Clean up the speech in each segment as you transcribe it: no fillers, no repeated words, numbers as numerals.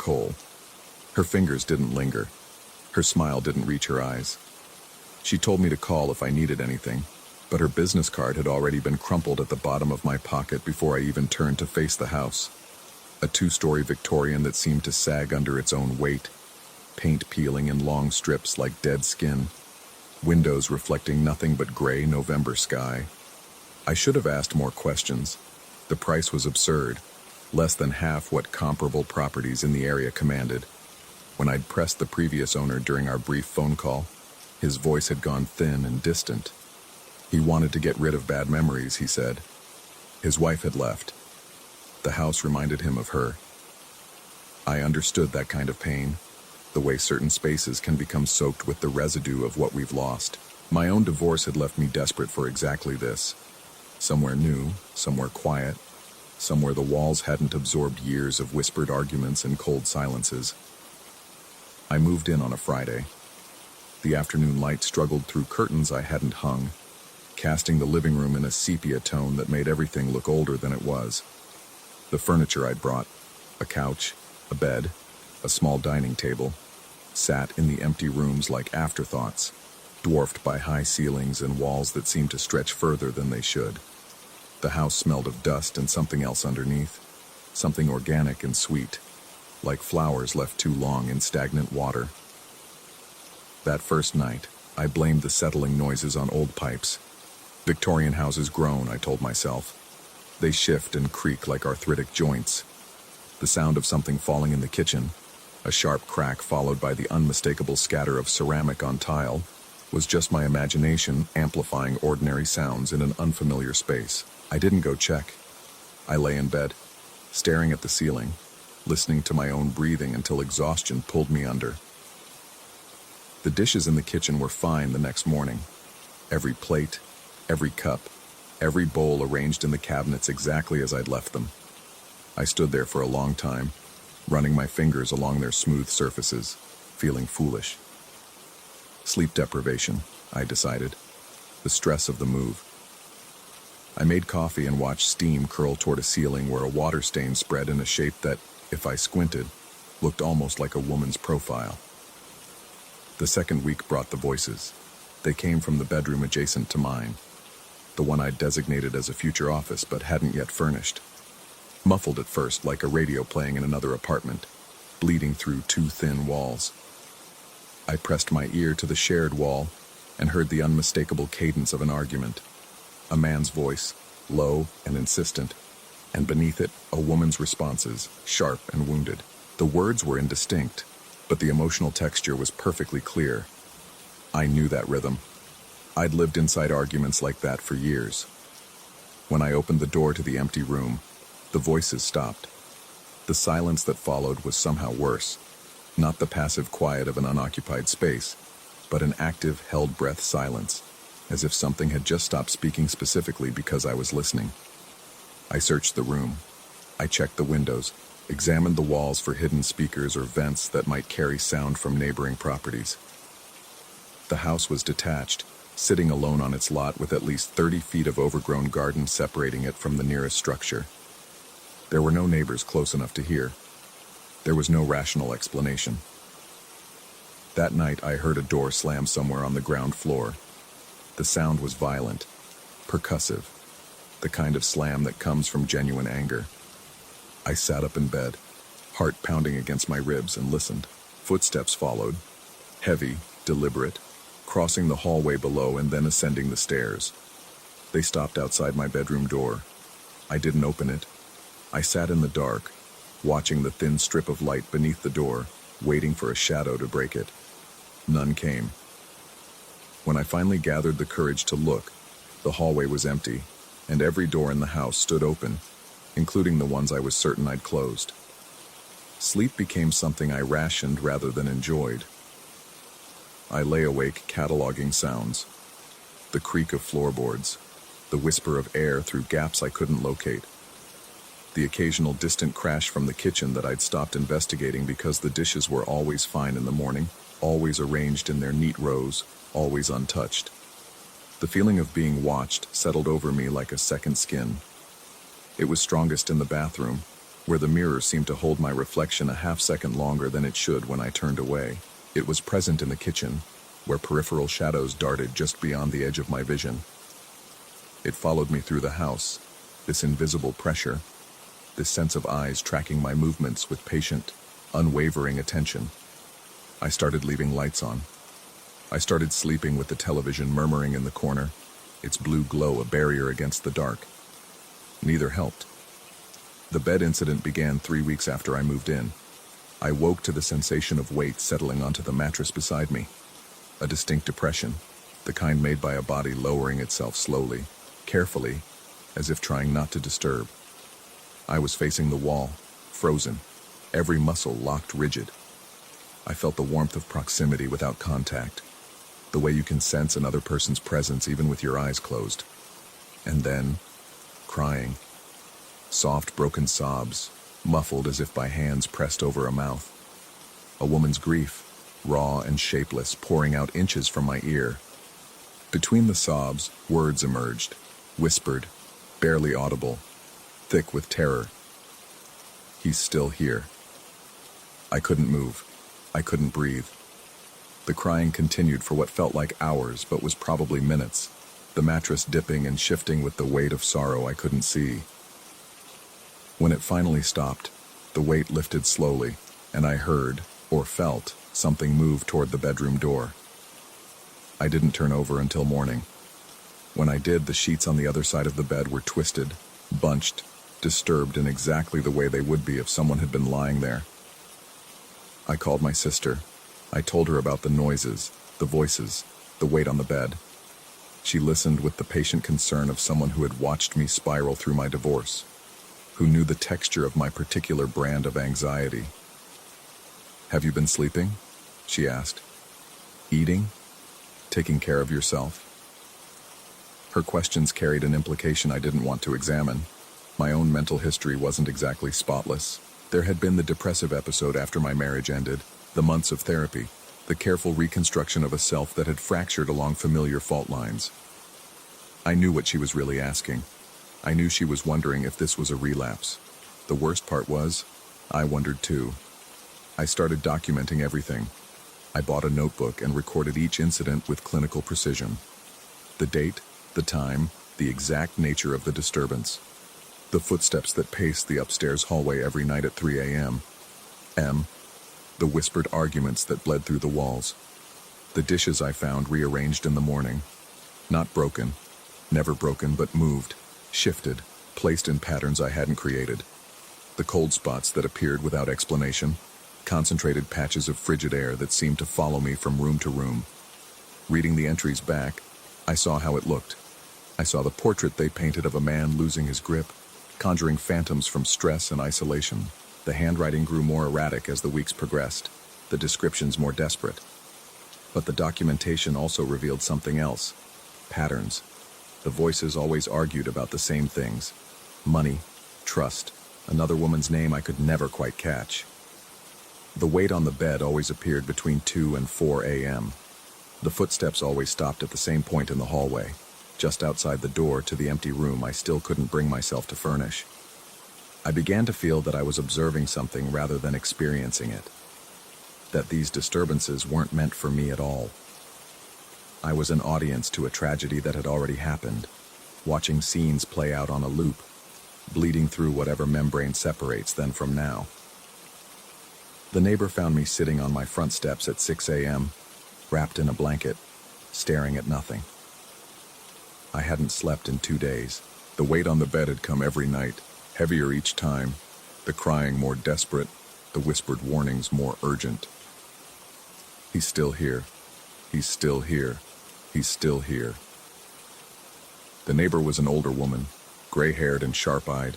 coal. Her fingers didn't linger. Her smile didn't reach her eyes. She told me to call if I needed anything, but her business card had already been crumpled at the bottom of my pocket before I even turned to face the house. A two-story Victorian that seemed to sag under its own weight, paint peeling in long strips like dead skin, windows reflecting nothing but gray November sky. I should have asked more questions. The price was absurd, less than half what comparable properties in the area commanded. When I'd pressed the previous owner during our brief phone call, his voice had gone thin and distant. He wanted to get rid of bad memories, he said. His wife had left. The house reminded him of her. I understood that kind of pain, the way certain spaces can become soaked with the residue of what we've lost. My own divorce had left me desperate for exactly this. Somewhere new, somewhere quiet, somewhere the walls hadn't absorbed years of whispered arguments and cold silences. I moved in on a Friday. The afternoon light struggled through curtains I hadn't hung, casting the living room in a sepia tone that made everything look older than it was. The furniture I'd brought, a couch, a bed, a small dining table, sat in the empty rooms like afterthoughts, dwarfed by high ceilings and walls that seemed to stretch further than they should. The house smelled of dust and something else underneath, something organic and sweet, like flowers left too long in stagnant water. That first night, I blamed the settling noises on old pipes. Victorian houses groan, I told myself. They shift and creak like arthritic joints. The sound of something falling in the kitchen, a sharp crack followed by the unmistakable scatter of ceramic on tile, was just my imagination amplifying ordinary sounds in an unfamiliar space. I didn't go check. I lay in bed, staring at the ceiling, listening to my own breathing until exhaustion pulled me under. The dishes in the kitchen were fine the next morning. Every plate, every cup, every bowl arranged in the cabinets exactly as I'd left them. I stood there for a long time, running my fingers along their smooth surfaces, feeling foolish. Sleep deprivation, I decided. The stress of the move. I made coffee and watched steam curl toward a ceiling where a water stain spread in a shape that, if I squinted, looked almost like a woman's profile. The second week brought the voices. They came from the bedroom adjacent to mine, the one I'd designated as a future office but hadn't yet furnished. Muffled at first like a radio playing in another apartment, bleeding through two thin walls. I pressed my ear to the shared wall and heard the unmistakable cadence of an argument. A man's voice, low and insistent, and beneath it, a woman's responses, sharp and wounded. The words were indistinct, but the emotional texture was perfectly clear. I knew that rhythm. I'd lived inside arguments like that for years. When I opened the door to the empty room, the voices stopped. The silence that followed was somehow worse. Not the passive quiet of an unoccupied space, but an active, held-breath silence, as if something had just stopped speaking specifically because I was listening. I searched the room. I checked the windows, examined the walls for hidden speakers or vents that might carry sound from neighboring properties. The house was detached, sitting alone on its lot with at least 30 feet of overgrown garden separating it from the nearest structure. There were no neighbors close enough to hear. There was no rational explanation. That night I heard a door slam somewhere on the ground floor. The sound was violent, percussive, the kind of slam that comes from genuine anger. I sat up in bed, heart pounding against my ribs, and listened. Footsteps followed, heavy, deliberate, crossing the hallway below and then ascending the stairs. They stopped outside my bedroom door. I didn't open it. I sat in the dark, watching the thin strip of light beneath the door, waiting for a shadow to break it. None came. When I finally gathered the courage to look, the hallway was empty, and every door in the house stood open, including the ones I was certain I'd closed. Sleep became something I rationed rather than enjoyed. I lay awake cataloging sounds. The creak of floorboards, the whisper of air through gaps I couldn't locate, the occasional distant crash from the kitchen that I'd stopped investigating because the dishes were always fine in the morning, always arranged in their neat rows, always untouched. The feeling of being watched settled over me like a second skin. It was strongest in the bathroom, where the mirror seemed to hold my reflection a half-second longer than it should when I turned away. It was present in the kitchen, where peripheral shadows darted just beyond the edge of my vision. It followed me through the house, this invisible pressure, this sense of eyes tracking my movements with patient, unwavering attention. I started leaving lights on. I started sleeping with the television murmuring in the corner, its blue glow a barrier against the dark. Neither helped. The bed incident began 3 weeks after I moved in. I woke to the sensation of weight settling onto the mattress beside me. A distinct depression, the kind made by a body lowering itself slowly, carefully, as if trying not to disturb. I was facing the wall, frozen, every muscle locked rigid. I felt the warmth of proximity without contact, the way you can sense another person's presence even with your eyes closed. And then, crying. Soft, broken sobs, muffled as if by hands pressed over a mouth. A woman's grief, raw and shapeless, pouring out inches from my ear. Between the sobs, words emerged, whispered, barely audible, thick with terror. He's still here. I couldn't move. I couldn't breathe. The crying continued for what felt like hours, but was probably minutes, the mattress dipping and shifting with the weight of sorrow I couldn't see. When it finally stopped, the weight lifted slowly, and I heard, or felt, something move toward the bedroom door. I didn't turn over until morning. When I did, the sheets on the other side of the bed were twisted, bunched, disturbed in exactly the way they would be if someone had been lying there. I called my sister. I told her about the noises, the voices, the weight on the bed. She listened with the patient concern of someone who had watched me spiral through my divorce, who knew the texture of my particular brand of anxiety. "Have you been sleeping?" she asked. "Eating? Taking care of yourself?" Her questions carried an implication I didn't want to examine. My own mental history wasn't exactly spotless. There had been the depressive episode after my marriage ended, the months of therapy, the careful reconstruction of a self that had fractured along familiar fault lines. I knew what she was really asking. I knew she was wondering if this was a relapse. The worst part was, I wondered too. I started documenting everything. I bought a notebook and recorded each incident with clinical precision. The date, the time, the exact nature of the disturbance. The footsteps that paced the upstairs hallway every night at 3 a.m. The whispered arguments that bled through the walls. The dishes I found rearranged in the morning. Not broken, never broken, but moved, shifted, placed in patterns I hadn't created. The cold spots that appeared without explanation. Concentrated patches of frigid air that seemed to follow me from room to room. Reading the entries back, I saw how it looked. I saw the portrait they painted of a man losing his grip, conjuring phantoms from stress and isolation. The handwriting grew more erratic as the weeks progressed, the descriptions more desperate. But the documentation also revealed something else. Patterns. The voices always argued about the same things. Money, trust, another woman's name I could never quite catch. The weight on the bed always appeared between 2 and 4 a.m. The footsteps always stopped at the same point in the hallway, just outside the door to the empty room I still couldn't bring myself to furnish. I began to feel that I was observing something rather than experiencing it. That these disturbances weren't meant for me at all. I was an audience to a tragedy that had already happened, watching scenes play out on a loop, bleeding through whatever membrane separates then from now. The neighbor found me sitting on my front steps at 6 a.m., wrapped in a blanket, staring at nothing. I hadn't slept in 2 days. The weight on the bed had come every night, heavier each time, the crying more desperate, the whispered warnings more urgent. He's still here. He's still here. He's still here. The neighbor was an older woman, gray-haired and sharp-eyed.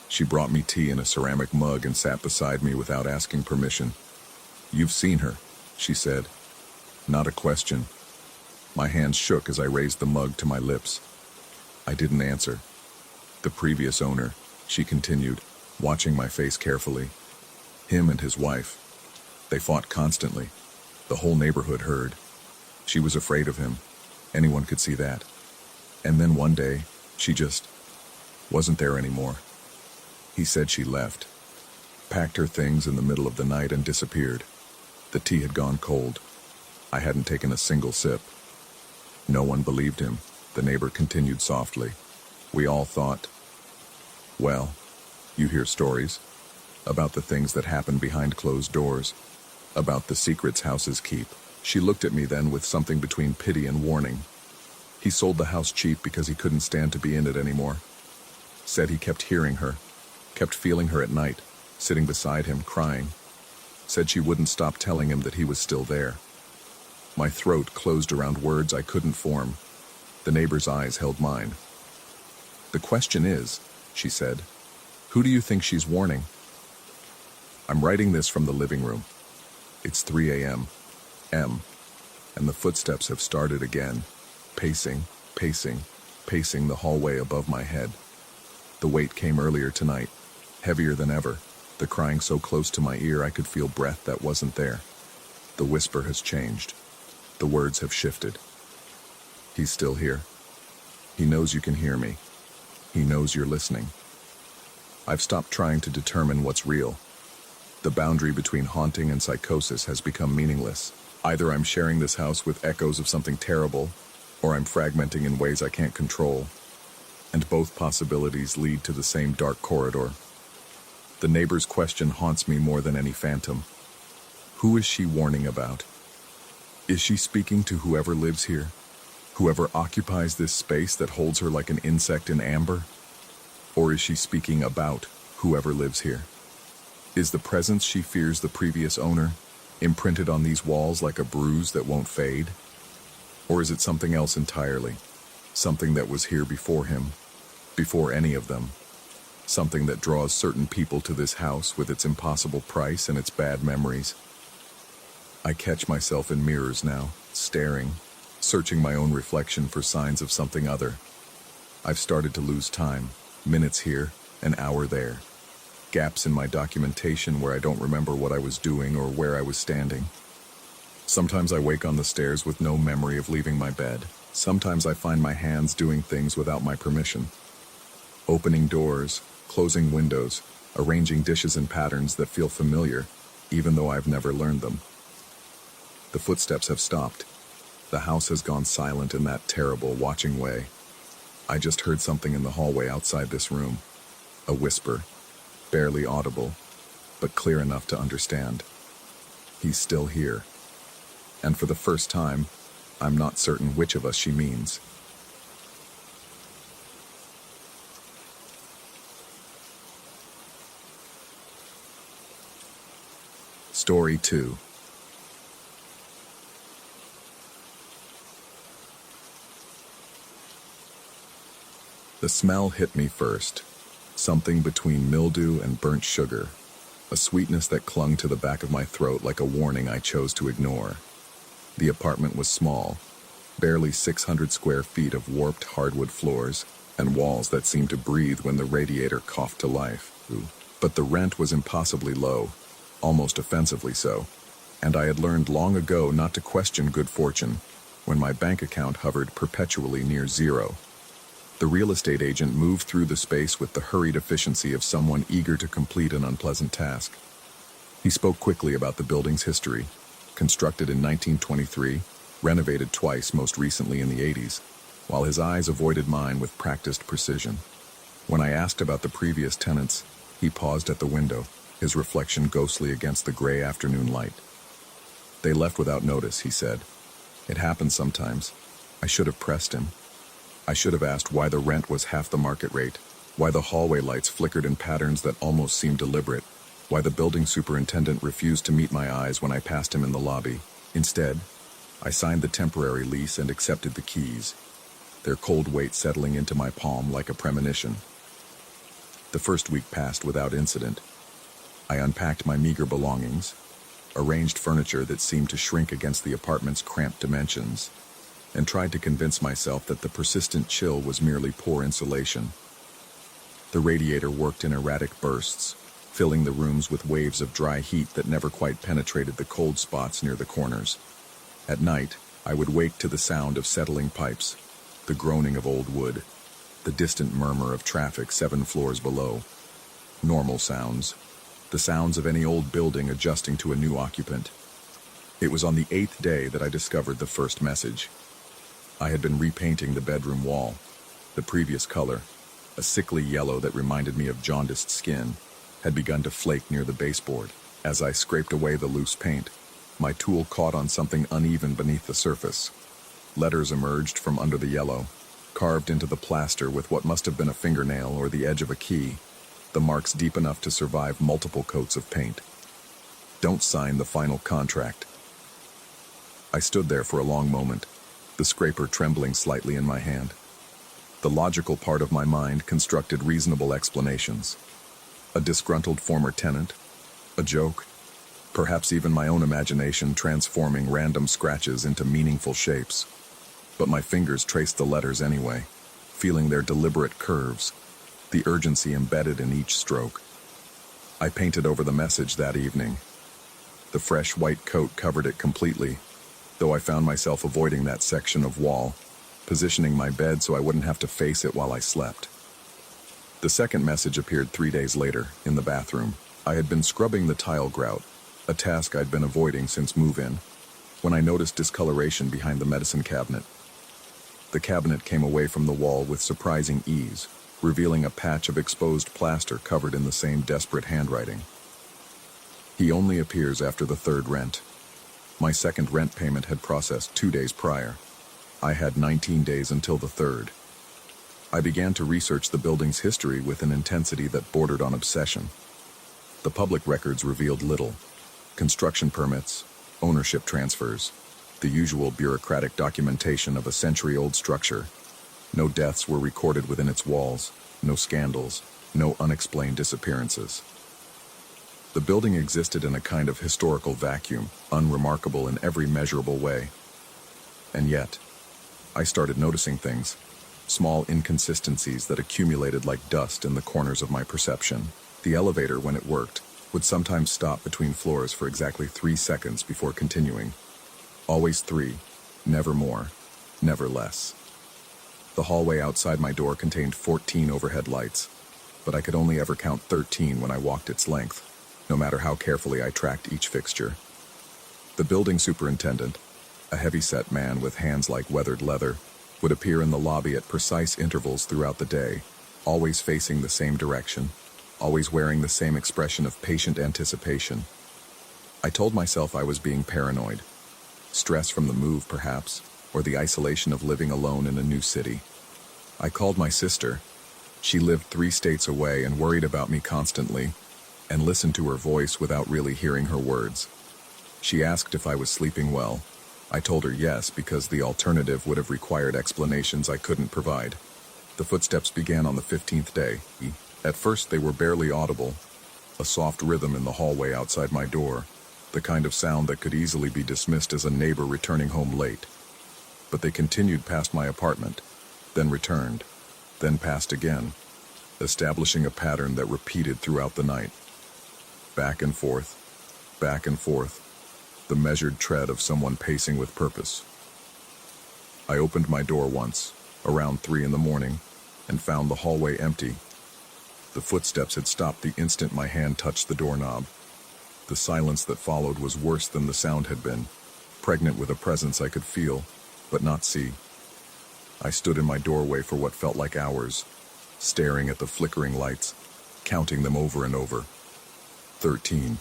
She brought me tea in a ceramic mug and sat beside me without asking permission. "You've seen her," she said. Not a question. My hands shook as I raised the mug to my lips. I didn't answer. "The previous owner," she continued, watching my face carefully. "Him and his wife. They fought constantly. The whole neighborhood heard. She was afraid of him. Anyone could see that. And then one day, she just wasn't there anymore. He said she left, packed her things in the middle of the night and disappeared. The tea had gone cold. I hadn't taken a single sip. No one believed him, the neighbor continued softly. We all thought, well, you hear stories about the things that happen behind closed doors, about the secrets houses keep. She looked at me then with something between pity and warning. He sold the house cheap because he couldn't stand to be in it anymore. Said he kept hearing her, kept feeling her at night, sitting beside him, crying. Said she wouldn't stop telling him that he was still there. My throat closed around words I couldn't form. The neighbor's eyes held mine. The question is, she said, who do you think she's warning? I'm writing this from the living room. It's 3 a.m., and the footsteps have started again, pacing, pacing the hallway above my head. The weight came earlier tonight, heavier than ever, the crying so close to my ear I could feel breath that wasn't there. The whisper has changed. The words have shifted. He's still here. He knows you can hear me. He knows you're listening. I've stopped trying to determine what's real. The boundary between haunting and psychosis has become meaningless. Either I'm sharing this house with echoes of something terrible, or I'm fragmenting in ways I can't control. And both possibilities lead to the same dark corridor. The neighbor's question haunts me more than any phantom. Who is she warning about? Is she speaking to whoever lives here? Whoever occupies this space that holds her like an insect in amber? Or is she speaking about whoever lives here? Is the presence she fears the previous owner imprinted on these walls like a bruise that won't fade? Or is it something else entirely? Something that was here before him, before any of them. Something that draws certain people to this house with its impossible price and its bad memories. I catch myself in mirrors now, staring, searching my own reflection for signs of something other. I've started to lose time, minutes here, an hour there. Gaps in my documentation where I don't remember what I was doing or where I was standing. Sometimes I wake on the stairs with no memory of leaving my bed. Sometimes I find my hands doing things without my permission. Opening doors, closing windows, arranging dishes in patterns that feel familiar, even though I've never learned them. The footsteps have stopped. The house has gone silent in that terrible, watching way. I just heard something in the hallway outside this room. A whisper, barely audible, but clear enough to understand. He's still here. And for the first time, I'm not certain which of us she means. Story 2. The smell hit me first, something between mildew and burnt sugar, a sweetness that clung to the back of my throat like a warning I chose to ignore. The apartment was small, barely 600 square feet of warped hardwood floors and walls that seemed to breathe when the radiator coughed to life. But the rent was impossibly low, almost offensively so, and I had learned long ago not to question good fortune when my bank account hovered perpetually near zero. The real estate agent moved through the space with the hurried efficiency of someone eager to complete an unpleasant task. He spoke quickly about the building's history, constructed in 1923, renovated twice, most recently in the 80s, while his eyes avoided mine with practiced precision. When I asked about the previous tenants, he paused at the window, his reflection ghostly against the gray afternoon light. They left without notice, he said. It happens sometimes. I should have pressed him. I should have asked why the rent was half the market rate, why the hallway lights flickered in patterns that almost seemed deliberate, why the building superintendent refused to meet my eyes when I passed him in the lobby. Instead, I signed the temporary lease and accepted the keys, their cold weight settling into my palm like a premonition. The first week passed without incident. I unpacked my meager belongings, arranged furniture that seemed to shrink against the apartment's cramped dimensions, and tried to convince myself that the persistent chill was merely poor insulation. The radiator worked in erratic bursts, filling the rooms with waves of dry heat that never quite penetrated the cold spots near the corners. At night, I would wake to the sound of settling pipes, the groaning of old wood, the distant murmur of traffic 7 floors below. Normal sounds. The sounds of any old building adjusting to a new occupant. It was on the 8th day that I discovered the first message. I had been repainting the bedroom wall. The previous color, a sickly yellow that reminded me of jaundiced skin, had begun to flake near the baseboard. As I scraped away the loose paint, my tool caught on something uneven beneath the surface. Letters emerged from under the yellow, carved into the plaster with what must have been a fingernail or the edge of a key, the marks deep enough to survive multiple coats of paint. Don't sign the final contract. I stood there for a long moment, the scraper trembling slightly in my hand. The logical part of my mind constructed reasonable explanations. A disgruntled former tenant, a joke, perhaps even my own imagination transforming random scratches into meaningful shapes. But my fingers traced the letters anyway, feeling their deliberate curves, the urgency embedded in each stroke. I painted over the message that evening. The fresh white coat covered it completely, though I found myself avoiding that section of wall, positioning my bed so I wouldn't have to face it while I slept. The second message appeared 3 days later, in the bathroom. I had been scrubbing the tile grout, a task I'd been avoiding since move-in, when I noticed discoloration behind the medicine cabinet. The cabinet came away from the wall with surprising ease, revealing a patch of exposed plaster covered in the same desperate handwriting. He only appears after the third rent. My second rent payment had processed 2 days prior. I had 19 days until the third. I began to research the building's history with an intensity that bordered on obsession. The public records revealed little. Construction permits, ownership transfers, the usual bureaucratic documentation of a century-old structure. No deaths were recorded within its walls, no scandals, no unexplained disappearances. The building existed in a kind of historical vacuum, unremarkable in every measurable way. And yet, I started noticing things, small inconsistencies that accumulated like dust in the corners of my perception. The elevator, when it worked, would sometimes stop between floors for exactly 3 seconds before continuing. Always 3, never more, never less. The hallway outside my door contained 14 overhead lights, but I could only ever count 13 when I walked its length, no matter how carefully I tracked each fixture. The building superintendent, a heavy-set man with hands like weathered leather, would appear in the lobby at precise intervals throughout the day, always facing the same direction, always wearing the same expression of patient anticipation. I told myself I was being paranoid. Stress from the move, perhaps, or the isolation of living alone in a new city. I called my sister. She lived 3 states away and worried about me constantly, and listened to her voice without really hearing her words. She asked if I was sleeping well. I told her yes, because the alternative would have required explanations I couldn't provide. The footsteps began on the 15th day. At first they were barely audible, a soft rhythm in the hallway outside my door, the kind of sound that could easily be dismissed as a neighbor returning home late. But they continued past my apartment, then returned, then passed again, establishing a pattern that repeated throughout the night. Back and forth, the measured tread of someone pacing with purpose. I opened my door once, around 3 in the morning, and found the hallway empty. The footsteps had stopped the instant my hand touched the doorknob. The silence that followed was worse than the sound had been, pregnant with a presence I could feel, but not see. I stood in my doorway for what felt like hours, staring at the flickering lights, counting them over and over. 13.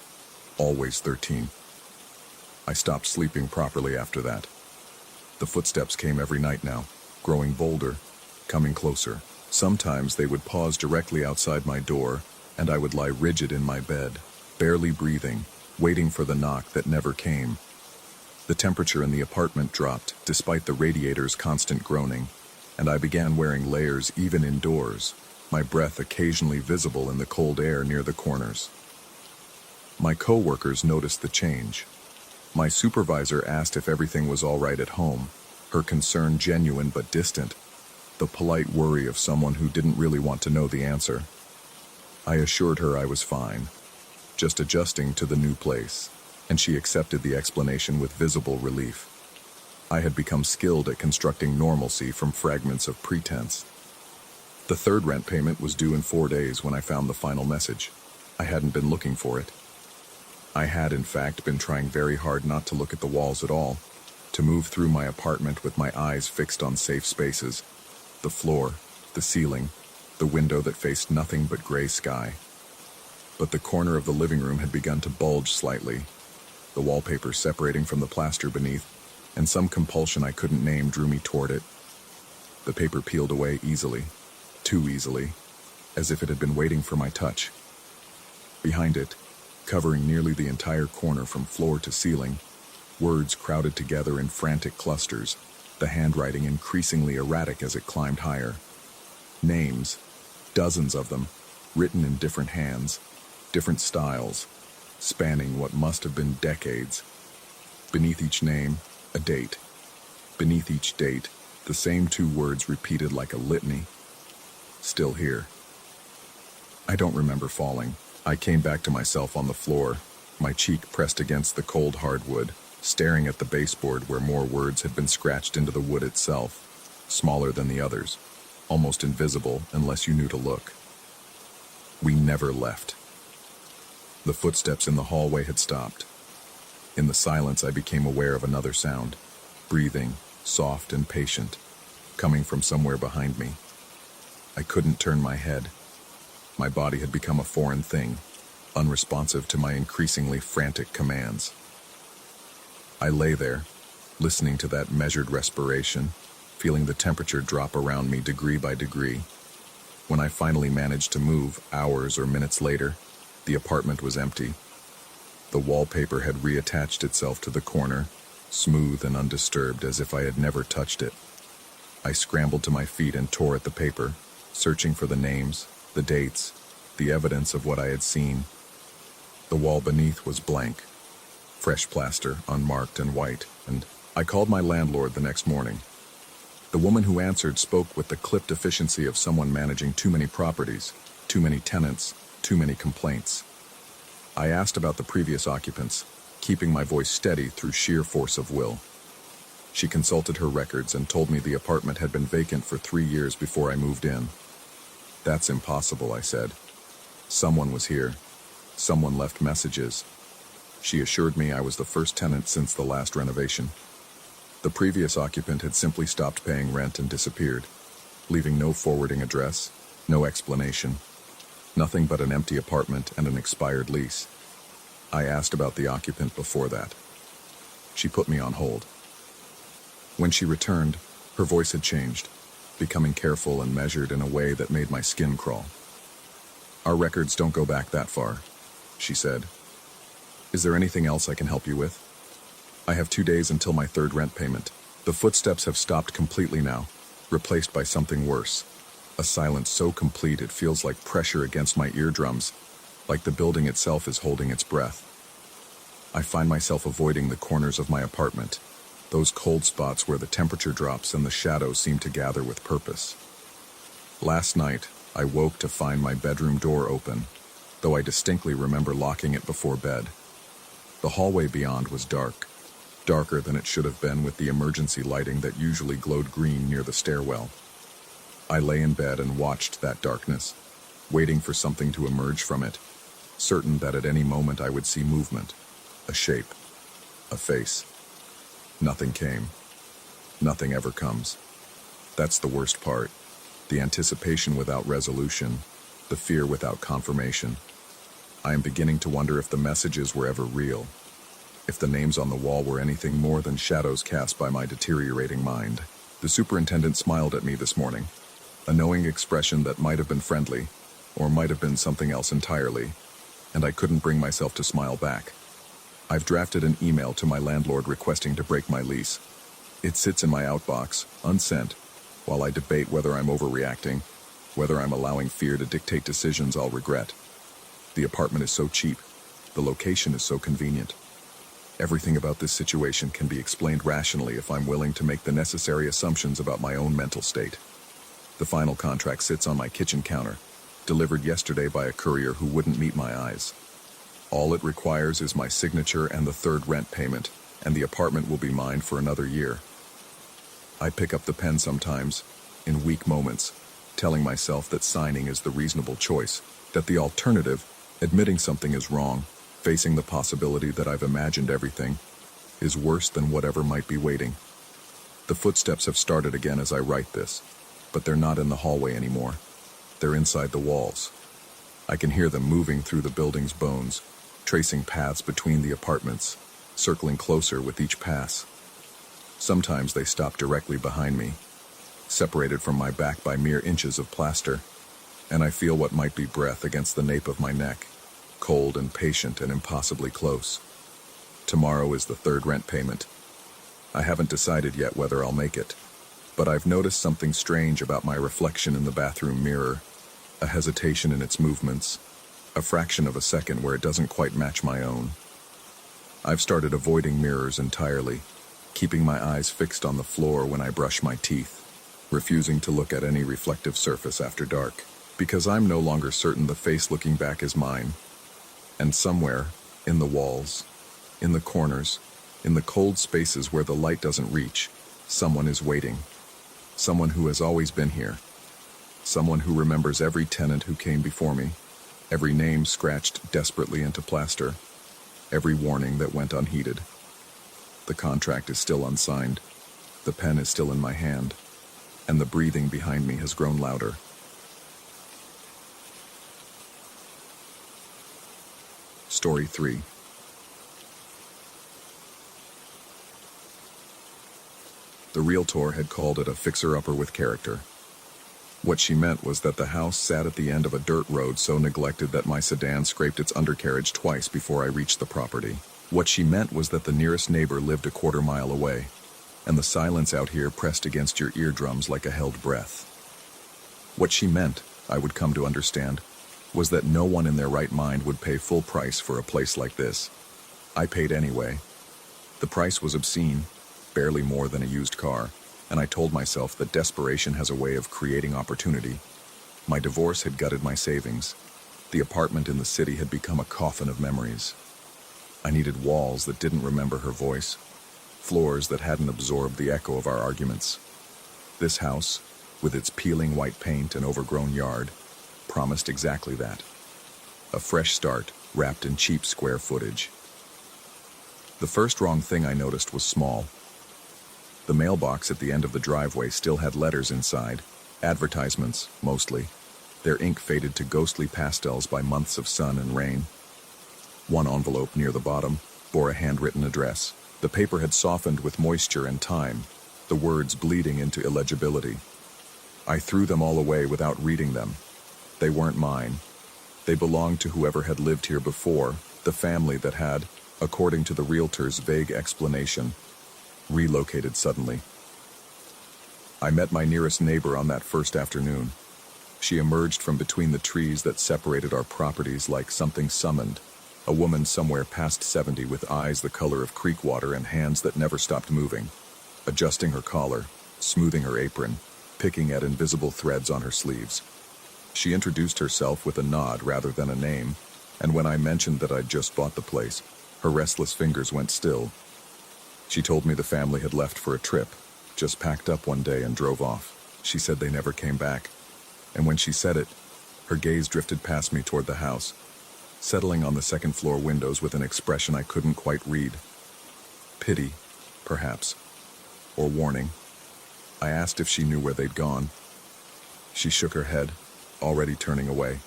Always 13. I stopped sleeping properly after that. The footsteps came every night now, growing bolder, coming closer. Sometimes they would pause directly outside my door, and I would lie rigid in my bed, barely breathing, waiting for the knock that never came. The temperature in the apartment dropped, despite the radiator's constant groaning, and I began wearing layers even indoors, my breath occasionally visible in the cold air near the corners. My co-workers noticed the change. My supervisor asked if everything was all right at home, her concern genuine but distant, the polite worry of someone who didn't really want to know the answer. I assured her I was fine, just adjusting to the new place, and she accepted the explanation with visible relief. I had become skilled at constructing normalcy from fragments of pretense. The third rent payment was due in 4 days when I found the final message. I hadn't been looking for it. I had, in fact, been trying very hard not to look at the walls at all, to move through my apartment with my eyes fixed on safe spaces, the floor, the ceiling, the window that faced nothing but gray sky. But the corner of the living room had begun to bulge slightly, the wallpaper separating from the plaster beneath, and some compulsion I couldn't name drew me toward it. The paper peeled away easily, too easily, as if it had been waiting for my touch. Behind it, covering nearly the entire corner from floor to ceiling, words crowded together in frantic clusters, the handwriting increasingly erratic as it climbed higher. Names, dozens of them, written in different hands, different styles, spanning what must have been decades. Beneath each name, a date. Beneath each date, the same 2 words repeated like a litany. Still here. I don't remember falling. I came back to myself on the floor, my cheek pressed against the cold hardwood, staring at the baseboard where more words had been scratched into the wood itself, smaller than the others, almost invisible unless you knew to look. We never left. The footsteps in the hallway had stopped. In the silence, I became aware of another sound, breathing, soft and patient, coming from somewhere behind me. I couldn't turn my head. My body had become a foreign thing, unresponsive to my increasingly frantic commands. I lay there, listening to that measured respiration, feeling the temperature drop around me degree by degree. When I finally managed to move, hours or minutes later, the apartment was empty. The wallpaper had reattached itself to the corner, smooth and undisturbed as if I had never touched it. I scrambled to my feet and tore at the paper, searching for the names, the dates, the evidence of what I had seen. The wall beneath was blank, fresh plaster, unmarked and white, and I called my landlord the next morning. The woman who answered spoke with the clipped efficiency of someone managing too many properties, too many tenants, too many complaints. I asked about the previous occupants, keeping my voice steady through sheer force of will. She consulted her records and told me the apartment had been vacant for 3 years before I moved in. That's impossible, I said. Someone was here. Someone left messages. She assured me I was the first tenant since the last renovation. The previous occupant had simply stopped paying rent and disappeared, leaving no forwarding address, no explanation, nothing but an empty apartment and an expired lease. I asked about the occupant before that. She put me on hold. When she returned, her voice had changed, becoming careful and measured in a way that made my skin crawl. Our records don't go back that far, she said. Is there anything else I can help you with? I have 2 days until my third rent payment. The footsteps have stopped completely now, replaced by something worse. A silence so complete it feels like pressure against my eardrums, like the building itself is holding its breath. I find myself avoiding the corners of my apartment, those cold spots where the temperature drops and the shadows seem to gather with purpose. Last night, I woke to find my bedroom door open, though I distinctly remember locking it before bed. The hallway beyond was dark, darker than it should have been with the emergency lighting that usually glowed green near the stairwell. I lay in bed and watched that darkness, waiting for something to emerge from it, certain that at any moment I would see movement, a shape, a face. Nothing came. Nothing ever comes. That's the worst part. The anticipation without resolution, the fear without confirmation. I am beginning to wonder if the messages were ever real, if the names on the wall were anything more than shadows cast by my deteriorating mind. The superintendent smiled at me this morning, a knowing expression that might have been friendly, or might have been something else entirely, and I couldn't bring myself to smile back. I've drafted an email to my landlord requesting to break my lease. It sits in my outbox, unsent, while I debate whether I'm overreacting, whether I'm allowing fear to dictate decisions I'll regret. The apartment is so cheap. The location is so convenient. Everything about this situation can be explained rationally if I'm willing to make the necessary assumptions about my own mental state. The final contract sits on my kitchen counter, delivered yesterday by a courier who wouldn't meet my eyes. All it requires is my signature and the third rent payment, and the apartment will be mine for another year. I pick up the pen sometimes, in weak moments, telling myself that signing is the reasonable choice, that the alternative, admitting something is wrong, facing the possibility that I've imagined everything, is worse than whatever might be waiting. The footsteps have started again as I write this, but they're not in the hallway anymore. They're inside the walls. I can hear them moving through the building's bones, tracing paths between the apartments, circling closer with each pass. Sometimes they stop directly behind me, separated from my back by mere inches of plaster, and I feel what might be breath against the nape of my neck, cold and patient and impossibly close. Tomorrow is the third rent payment. I haven't decided yet whether I'll make it, but I've noticed something strange about my reflection in the bathroom mirror, a hesitation in its movements, a fraction of a second where it doesn't quite match my own. I've started avoiding mirrors entirely, keeping my eyes fixed on the floor when I brush my teeth, refusing to look at any reflective surface after dark, because I'm no longer certain the face looking back is mine. And somewhere, in the walls, in the corners, in the cold spaces where the light doesn't reach, someone is waiting. Someone who has always been here. Someone who remembers every tenant who came before me, every name scratched desperately into plaster, every warning that went unheeded. The contract is still unsigned, the pen is still in my hand, and the breathing behind me has grown louder. Story 3. The realtor had called it a fixer-upper with character. What she meant was that the house sat at the end of a dirt road so neglected that my sedan scraped its undercarriage twice before I reached the property. What she meant was that the nearest neighbor lived a quarter-mile away, and the silence out here pressed against your eardrums like a held breath. What she meant, I would come to understand, was that no one in their right mind would pay full price for a place like this. I paid anyway. The price was obscene, barely more than a used car, and I told myself that desperation has a way of creating opportunity. My divorce had gutted my savings. The apartment in the city had become a coffin of memories. I needed walls that didn't remember her voice, floors that hadn't absorbed the echo of our arguments. This house, with its peeling white paint and overgrown yard, promised exactly that. A fresh start, wrapped in cheap square footage. The first wrong thing I noticed was small. The mailbox at the end of the driveway still had letters inside, advertisements, mostly. Their ink faded to ghostly pastels by months of sun and rain. One envelope near the bottom bore a handwritten address. The paper had softened with moisture and time, the words bleeding into illegibility. I threw them all away without reading them. They weren't mine. They belonged to whoever had lived here before, the family that had, according to the realtor's vague explanation, relocated suddenly. I met my nearest neighbor on that first afternoon. She emerged from between the trees that separated our properties like something summoned, a woman somewhere past 70 with eyes the color of creek water and hands that never stopped moving, adjusting her collar, smoothing her apron, picking at invisible threads on her sleeves. She introduced herself with a nod rather than a name, and when I mentioned that I'd just bought the place, her restless fingers went still. She told me the family had left for a trip, just packed up one day and drove off. She said they never came back, and when she said it, her gaze drifted past me toward the house, settling on the second-floor windows with an expression I couldn't quite read. Pity, perhaps, or warning. I asked if she knew where they'd gone. She shook her head, already turning away.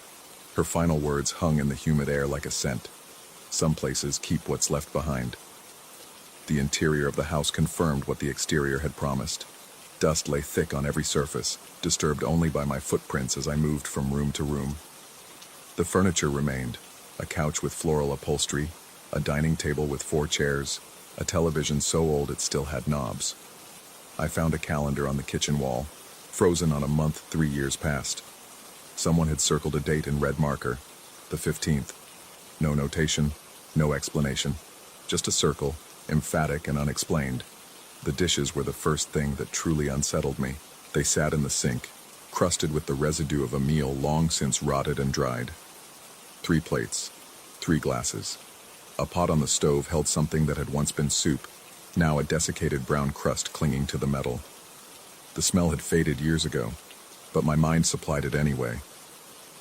Her final words hung in the humid air like a scent. Some places keep what's left behind. The interior of the house confirmed what the exterior had promised. Dust lay thick on every surface, disturbed only by my footprints as I moved from room to room. The furniture remained, a couch with floral upholstery, a dining table with 4 chairs, a television so old it still had knobs. I found a calendar on the kitchen wall, frozen on a month 3 years past. Someone had circled a date in red marker, the 15th. No notation, no explanation, just a circle, emphatic and unexplained. The dishes were the first thing that truly unsettled me. They sat in the sink, crusted with the residue of a meal long since rotted and dried. 3 plates, 3 glasses. A pot on the stove held something that had once been soup, now a desiccated brown crust clinging to the metal. The smell had faded years ago, but my mind supplied it anyway.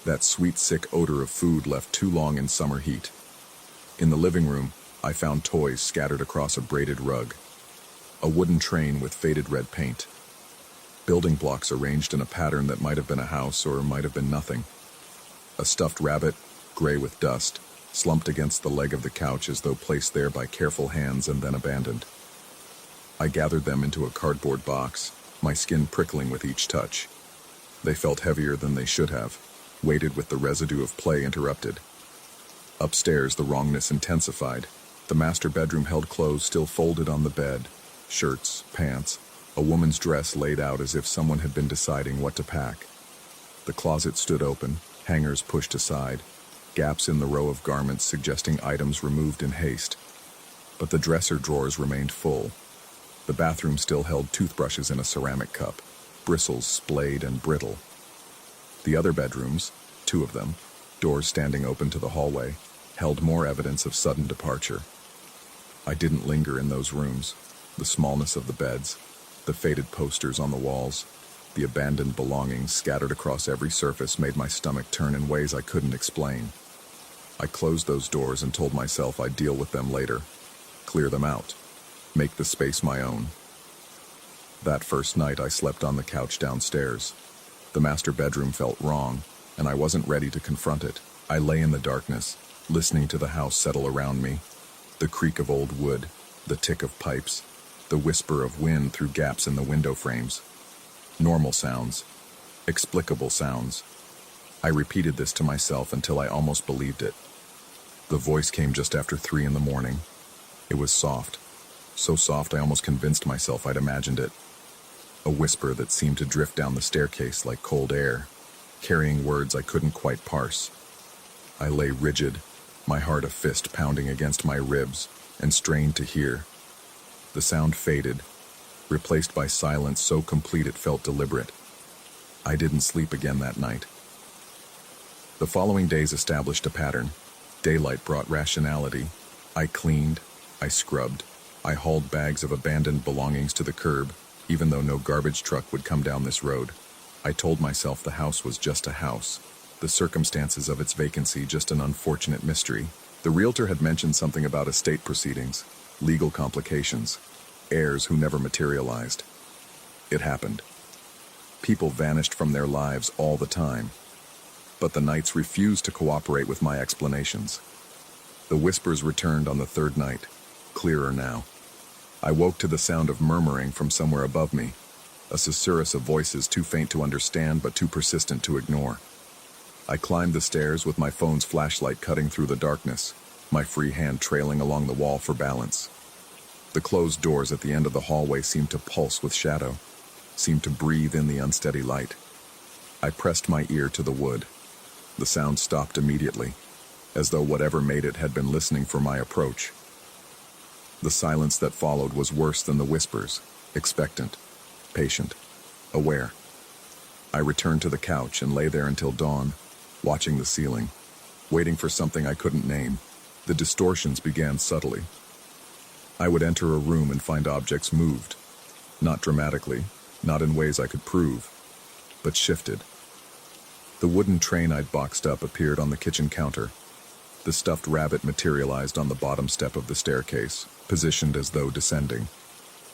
That sweet, sick odor of food left too long in summer heat. In the living room, I found toys scattered across a braided rug. A wooden train with faded red paint. Building blocks arranged in a pattern that might have been a house or might have been nothing. A stuffed rabbit, gray with dust, slumped against the leg of the couch as though placed there by careful hands and then abandoned. I gathered them into a cardboard box, my skin prickling with each touch. They felt heavier than they should have, weighted with the residue of play interrupted. Upstairs, the wrongness intensified. The master bedroom held clothes still folded on the bed, shirts, pants, a woman's dress laid out as if someone had been deciding what to pack. The closet stood open, hangers pushed aside, gaps in the row of garments suggesting items removed in haste. But the dresser drawers remained full. The bathroom still held toothbrushes in a ceramic cup, bristles splayed and brittle. The other bedrooms, 2 of them, doors standing open to the hallway, held more evidence of sudden departure. I didn't linger in those rooms. The smallness of the beds, the faded posters on the walls, the abandoned belongings scattered across every surface made my stomach turn in ways I couldn't explain. I closed those doors and told myself I'd deal with them later, clear them out, make the space my own. That first night I slept on the couch downstairs. The master bedroom felt wrong, and I wasn't ready to confront it. I lay in the darkness, listening to the house settle around me, the creak of old wood, the tick of pipes, the whisper of wind through gaps in the window frames. Normal sounds, explicable sounds. I repeated this to myself until I almost believed it. The voice came just after 3 in the morning. It was soft, so soft I almost convinced myself I'd imagined it. A whisper that seemed to drift down the staircase like cold air, carrying words I couldn't quite parse. I lay rigid, my heart a fist pounding against my ribs, and strained to hear. The sound faded, replaced by silence so complete it felt deliberate. I didn't sleep again that night. The following days established a pattern. Daylight brought rationality. I cleaned, I scrubbed, I hauled bags of abandoned belongings to the curb, even though no garbage truck would come down this road. I told myself the house was just a house, the circumstances of its vacancy just an unfortunate mystery. The realtor had mentioned something about estate proceedings, legal complications, heirs who never materialized. It happened. People vanished from their lives all the time, but the nights refused to cooperate with my explanations. The whispers returned on the 3rd night, clearer now. I woke to the sound of murmuring from somewhere above me, a susurrus of voices too faint to understand but too persistent to ignore. I climbed the stairs with my phone's flashlight cutting through the darkness, my free hand trailing along the wall for balance. The closed doors at the end of the hallway seemed to pulse with shadow, seemed to breathe in the unsteady light. I pressed my ear to the wood. The sound stopped immediately, as though whatever made it had been listening for my approach. The silence that followed was worse than the whispers, expectant, patient, aware. I returned to the couch and lay there until dawn, watching the ceiling, waiting for something I couldn't name. The distortions began subtly. I would enter a room and find objects moved, not dramatically, not in ways I could prove, but shifted. The wooden train I'd boxed up appeared on the kitchen counter. The stuffed rabbit materialized on the bottom step of the staircase, positioned as though descending.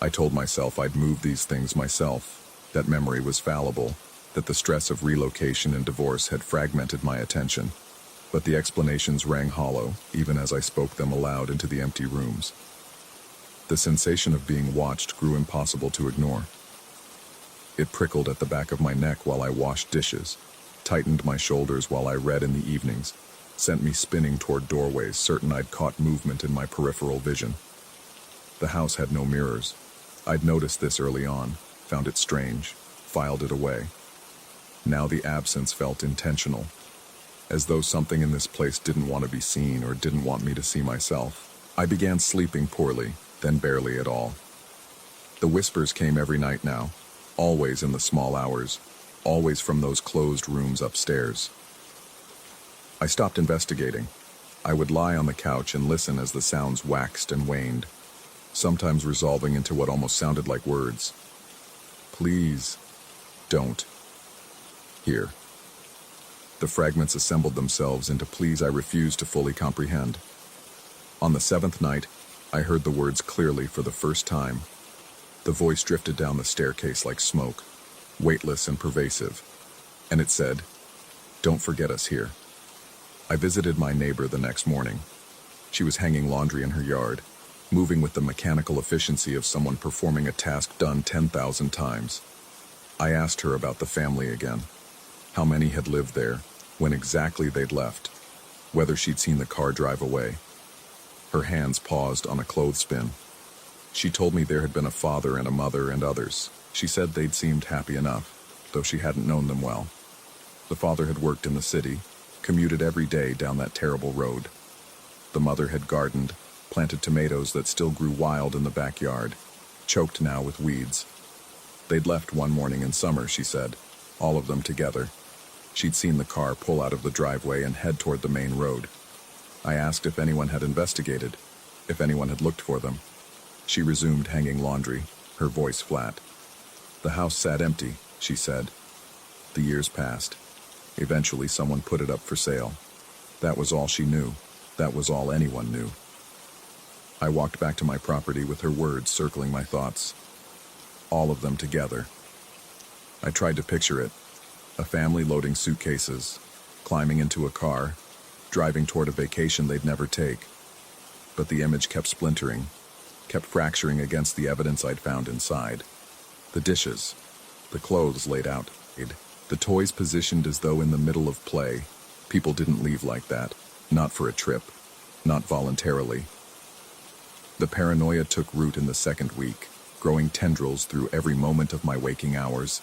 I told myself I'd move these things myself, that memory was fallible, that the stress of relocation and divorce had fragmented my attention. But the explanations rang hollow, even as I spoke them aloud into the empty rooms. The sensation of being watched grew impossible to ignore. It prickled at the back of my neck while I washed dishes, tightened my shoulders while I read in the evenings, sent me spinning toward doorways, certain I'd caught movement in my peripheral vision. The house had no mirrors. I'd noticed this early on, found it strange, filed it away. Now the absence felt intentional, as though something in this place didn't want to be seen or didn't want me to see myself. I began sleeping poorly, then barely at all. The whispers came every night now, always in the small hours, always from those closed rooms upstairs. I stopped investigating. I would lie on the couch and listen as the sounds waxed and waned, sometimes resolving into what almost sounded like words. Please, don't. Here. The fragments assembled themselves into pleas I refused to fully comprehend. On the seventh night, I heard the words clearly for the first time. The voice drifted down the staircase like smoke, weightless and pervasive, and it said, "Don't forget us here." I visited my neighbor the next morning. She was hanging laundry in her yard, moving with the mechanical efficiency of someone performing a task done 10,000 times. I asked her about the family again, how many had lived there, when exactly they'd left, whether she'd seen the car drive away. Her hands paused on a clothespin. She told me there had been a father and a mother and others. She said they'd seemed happy enough, though she hadn't known them well. The father had worked in the city, commuted every day down that terrible road. The mother had gardened, planted tomatoes that still grew wild in the backyard, choked now with weeds. They'd left one morning in summer, she said, all of them together. She'd seen the car pull out of the driveway and head toward the main road. I asked if anyone had investigated, if anyone had looked for them. She resumed hanging laundry, her voice flat. The house sat empty, she said. The years passed. Eventually someone put it up for sale. That was all she knew. That was all anyone knew. I walked back to my property with her words circling my thoughts. All of them together. I tried to picture it. A family loading suitcases, climbing into a car, driving toward a vacation they'd never take. But the image kept splintering, kept fracturing against the evidence I'd found inside. The dishes, the clothes laid out, the toys positioned as though in the middle of play. People didn't leave like that, not for a trip, not voluntarily. The paranoia took root in the second week, growing tendrils through every moment of my waking hours.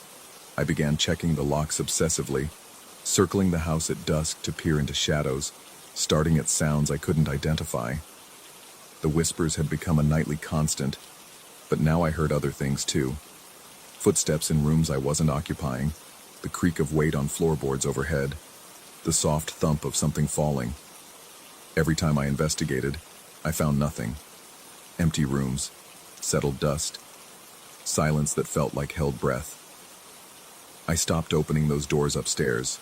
I began checking the locks obsessively, circling the house at dusk to peer into shadows, starting at sounds I couldn't identify. The whispers had become a nightly constant, but now I heard other things too. Footsteps in rooms I wasn't occupying, the creak of weight on floorboards overhead, the soft thump of something falling. Every time I investigated, I found nothing. Empty rooms, settled dust, silence that felt like held breath. I stopped opening those doors upstairs.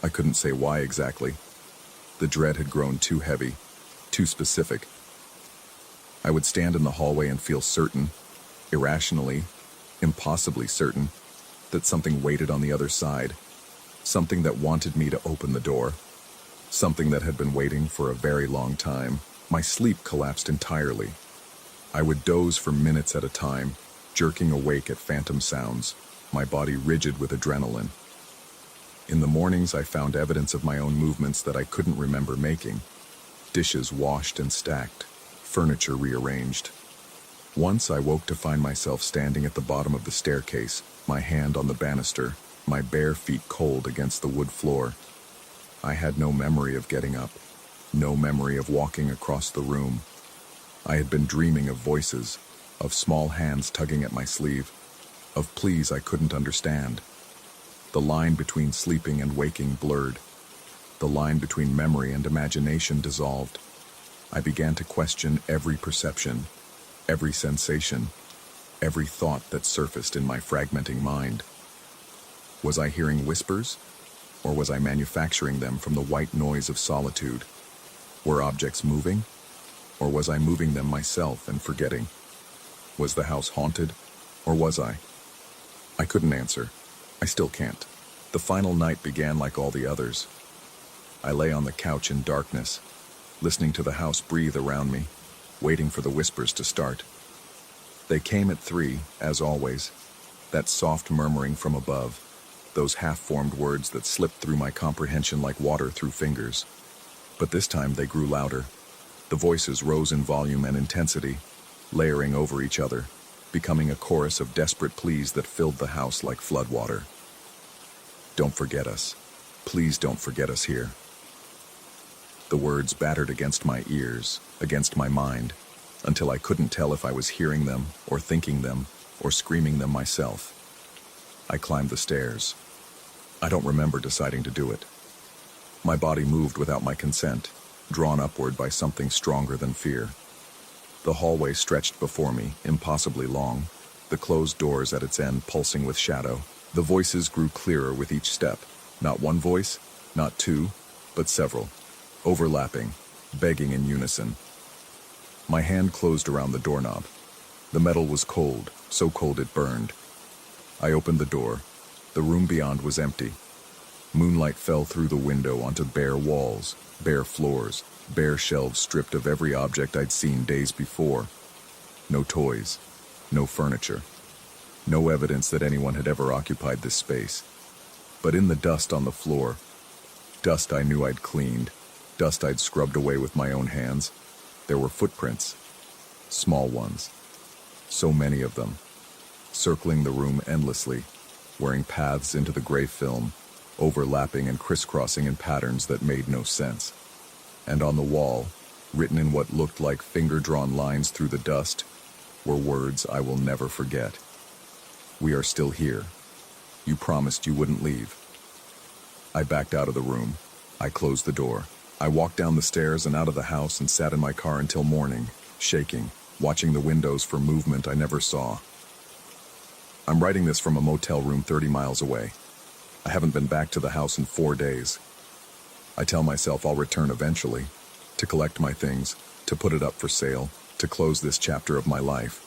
I couldn't say why exactly. The dread had grown too heavy, too specific. I would stand in the hallway and feel certain, irrationally, impossibly certain, that something waited on the other side, something that wanted me to open the door, something that had been waiting for a very long time. My sleep collapsed entirely. I would doze for minutes at a time, jerking awake at phantom sounds, my body rigid with adrenaline. In the mornings, I found evidence of my own movements that I couldn't remember making. Dishes washed and stacked, furniture rearranged. Once I woke to find myself standing at the bottom of the staircase, my hand on the banister, my bare feet cold against the wood floor. I had no memory of getting up, no memory of walking across the room. I had been dreaming of voices, of small hands tugging at my sleeve, of pleas I couldn't understand. The line between sleeping and waking blurred. The line between memory and imagination dissolved. I began to question every perception, every sensation, every thought that surfaced in my fragmenting mind. Was I hearing whispers, or was I manufacturing them from the white noise of solitude? Were objects moving, or was I moving them myself and forgetting? Was the house haunted, or was I? I couldn't answer. I still can't. The final night began like all the others. I lay on the couch in darkness, listening to the house breathe around me, waiting for the whispers to start. They came at 3, as always, that soft murmuring from above, those half-formed words that slipped through my comprehension like water through fingers. But this time they grew louder. The voices rose in volume and intensity, layering over each other, becoming a chorus of desperate pleas that filled the house like floodwater. Don't forget us. Please don't forget us here. The words battered against my ears, against my mind, until I couldn't tell if I was hearing them, or thinking them, or screaming them myself. I climbed the stairs. I don't remember deciding to do it. My body moved without my consent, drawn upward by something stronger than fear. The hallway stretched before me, impossibly long, the closed doors at its end pulsing with shadow, The voices grew clearer with each step. Not one voice, not two, but several, overlapping, begging in unison. My hand closed around the doorknob. The metal was cold, so cold it burned. I opened the door. The room beyond was empty. Moonlight fell through the window onto bare walls, bare floors, bare shelves stripped of every object I'd seen days before. No toys, no furniture, no evidence that anyone had ever occupied this space. But in the dust on the floor, dust I knew I'd cleaned, dust I'd scrubbed away with my own hands, there were footprints, small ones, so many of them, circling the room endlessly, wearing paths into the gray film, overlapping and crisscrossing in patterns that made no sense. And on the wall, written in what looked like finger-drawn lines through the dust, were words I will never forget. "We are still here. You promised you wouldn't leave." I backed out of the room. I closed the door. I walked down the stairs and out of the house and sat in my car until morning, shaking, watching the windows for movement I never saw. I'm writing this from a motel room 30 miles away. I haven't been back to the house in 4 days. I tell myself I'll return eventually, to collect my things, to put it up for sale, to close this chapter of my life.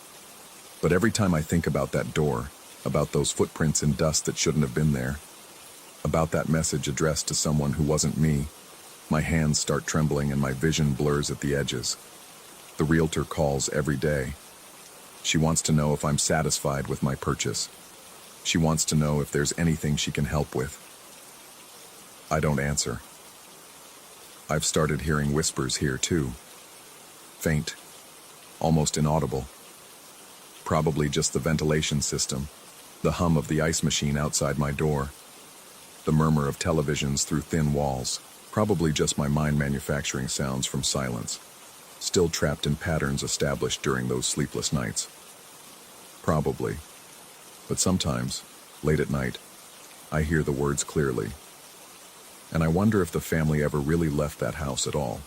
But every time I think about that door, about those footprints in dust that shouldn't have been there, about that message addressed to someone who wasn't me, my hands start trembling and my vision blurs at the edges. The realtor calls every day. She wants to know if I'm satisfied with my purchase. She wants to know if there's anything she can help with. I don't answer. I've started hearing whispers here too. Faint, almost inaudible. Probably just the ventilation system, the hum of the ice machine outside my door, the murmur of televisions through thin walls. Probably just my mind manufacturing sounds from silence, still trapped in patterns established during those sleepless nights. Probably. But sometimes, late at night, I hear the words clearly. And I wonder if the family ever really left that house at all.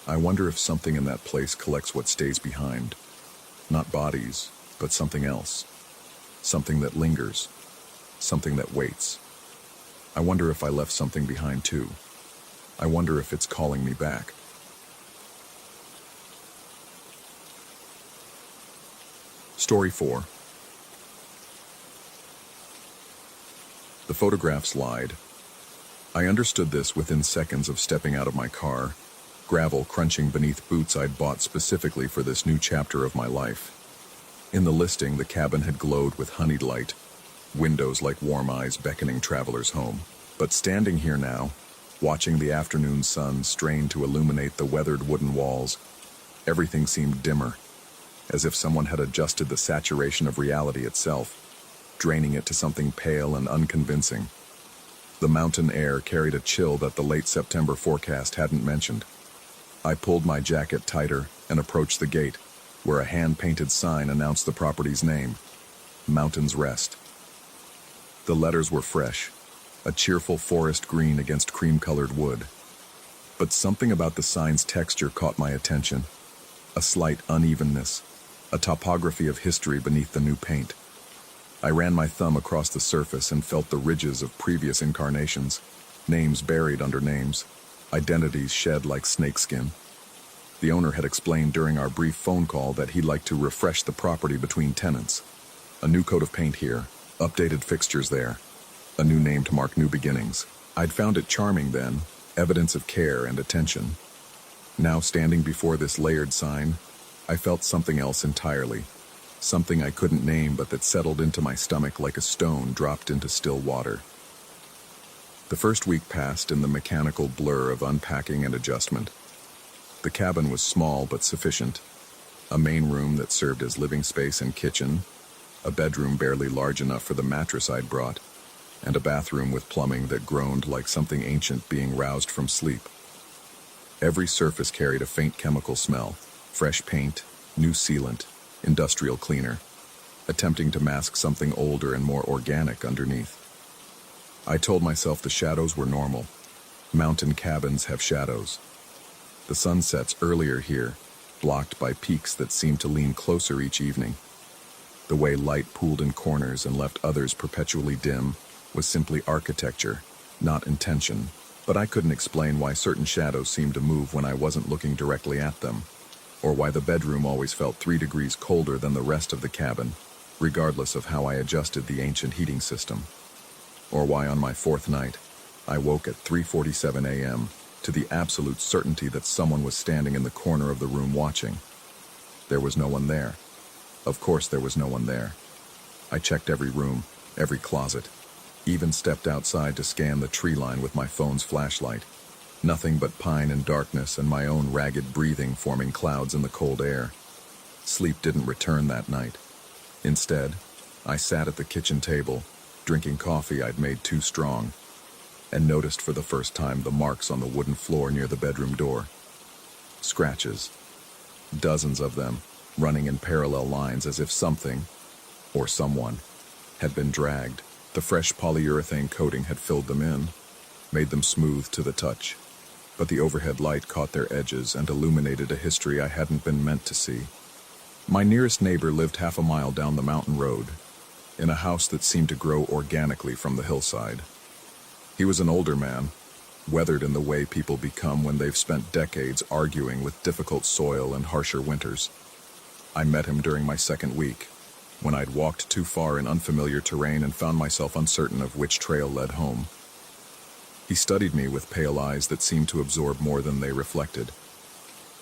I wonder if something in that place collects what stays behind. Not bodies, but something else. Something that lingers. Something that waits. I wonder if I left something behind too. I wonder if it's calling me back. Story 4. The photographs lied. I understood this within seconds of stepping out of my car, gravel crunching beneath boots I'd bought specifically for this new chapter of my life. In the listing, the cabin had glowed with honeyed light, windows like warm eyes beckoning travelers home. But standing here now, watching the afternoon sun strain to illuminate the weathered wooden walls, everything seemed dimmer, as if someone had adjusted the saturation of reality itself, draining it to something pale and unconvincing. The mountain air carried a chill that the late September forecast hadn't mentioned. I pulled my jacket tighter and approached the gate, where a hand-painted sign announced the property's name, Mountain's Rest. The letters were fresh, a cheerful forest green against cream-colored wood. But something about the sign's texture caught my attention, a slight unevenness, a topography of history beneath the new paint. I ran my thumb across the surface and felt the ridges of previous incarnations, names buried under names, identities shed like snakeskin. The owner had explained during our brief phone call that he'd like to refresh the property between tenants. A new coat of paint here, updated fixtures there, a new name to mark new beginnings. I'd found it charming then, evidence of care and attention. Now standing before this layered sign, I felt something else entirely. Something I couldn't name but that settled into my stomach like a stone dropped into still water. The first week passed in the mechanical blur of unpacking and adjustment. The cabin was small but sufficient. A main room that served as living space and kitchen, a bedroom barely large enough for the mattress I'd brought, and a bathroom with plumbing that groaned like something ancient being roused from sleep. Every surface carried a faint chemical smell, fresh paint, new sealant, industrial cleaner, attempting to mask something older and more organic underneath. I told myself the shadows were normal. Mountain cabins have shadows. The sun sets earlier here, blocked by peaks that seemed to lean closer each evening. The way light pooled in corners and left others perpetually dim was simply architecture, not intention. But I couldn't explain why certain shadows seemed to move when I wasn't looking directly at them, or why the bedroom always felt 3 degrees colder than the rest of the cabin, regardless of how I adjusted the ancient heating system, or why on my 4th night, I woke at 3:47 a.m. to the absolute certainty that someone was standing in the corner of the room watching. There was no one there. Of course there was no one there. I checked every room, every closet, even stepped outside to scan the tree line with my phone's flashlight. Nothing but pine and darkness and my own ragged breathing forming clouds in the cold air. Sleep didn't return that night. Instead, I sat at the kitchen table, drinking coffee I'd made too strong, and noticed for the first time the marks on the wooden floor near the bedroom door. Scratches. Dozens of them, running in parallel lines as if something, or someone, had been dragged. The fresh polyurethane coating had filled them in, made them smooth to the touch. But the overhead light caught their edges and illuminated a history I hadn't been meant to see. My nearest neighbor lived half a mile down the mountain road, in a house that seemed to grow organically from the hillside. He was an older man, weathered in the way people become when they've spent decades arguing with difficult soil and harsher winters. I met him during my 2nd week, when I'd walked too far in unfamiliar terrain and found myself uncertain of which trail led home. He studied me with pale eyes that seemed to absorb more than they reflected.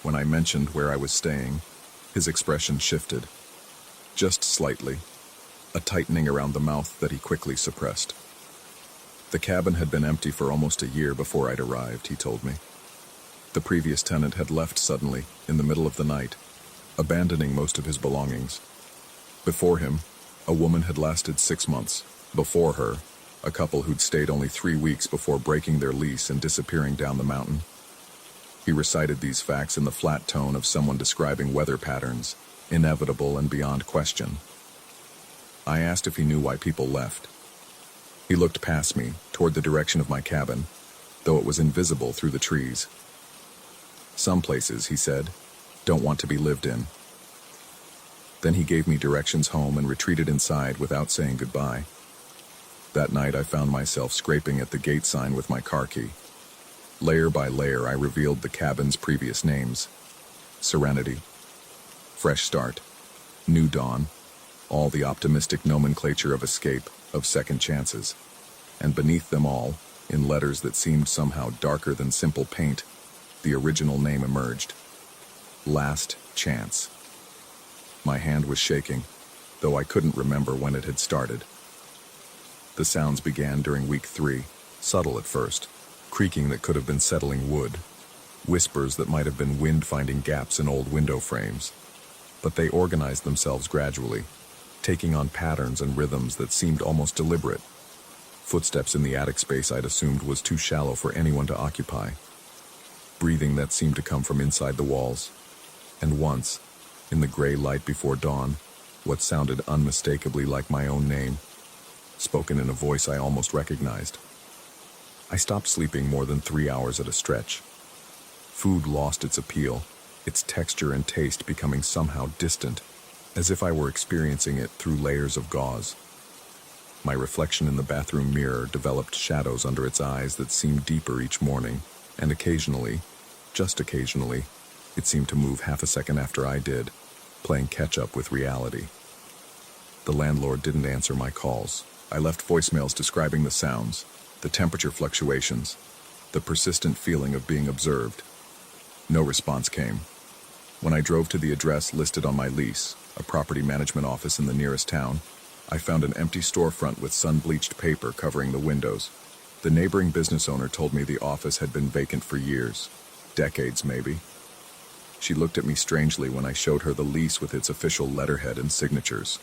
When I mentioned where I was staying, his expression shifted, just slightly, a tightening around the mouth that he quickly suppressed. The cabin had been empty for almost a year before I'd arrived, he told me. The previous tenant had left suddenly, in the middle of the night, abandoning most of his belongings. Before him, a woman had lasted 6 months. Before her, a couple who'd stayed only 3 weeks before breaking their lease and disappearing down the mountain. He recited these facts in the flat tone of someone describing weather patterns, inevitable and beyond question. I asked if he knew why people left. He looked past me, toward the direction of my cabin, though it was invisible through the trees. Some places, he said, don't want to be lived in. Then he gave me directions home and retreated inside without saying goodbye. That night I found myself scraping at the gate sign with my car key. Layer by layer I revealed the cabin's previous names. Serenity, Fresh Start, New Dawn, all the optimistic nomenclature of escape, of second chances. And beneath them all, in letters that seemed somehow darker than simple paint, the original name emerged. Last Chance. My hand was shaking, though I couldn't remember when it had started. The sounds began during week 3, subtle at first, creaking that could have been settling wood, whispers that might have been wind finding gaps in old window frames. But they organized themselves gradually, taking on patterns and rhythms that seemed almost deliberate. Footsteps in the attic space I'd assumed was too shallow for anyone to occupy. Breathing that seemed to come from inside the walls. And once, in the gray light before dawn, what sounded unmistakably like my own name, spoken in a voice I almost recognized. I stopped sleeping more than 3 hours at a stretch. Food lost its appeal, its texture and taste becoming somehow distant, as if I were experiencing it through layers of gauze. My reflection in the bathroom mirror developed shadows under its eyes that seemed deeper each morning, and occasionally, just occasionally, it seemed to move half a second after I did, playing catch-up with reality. The landlord didn't answer my calls. I left voicemails describing the sounds, the temperature fluctuations, the persistent feeling of being observed. No response came. When I drove to the address listed on my lease, a property management office in the nearest town, I found an empty storefront with sun-bleached paper covering the windows. The neighboring business owner told me the office had been vacant for years, decades maybe. She looked at me strangely when I showed her the lease with its official letterhead and signatures.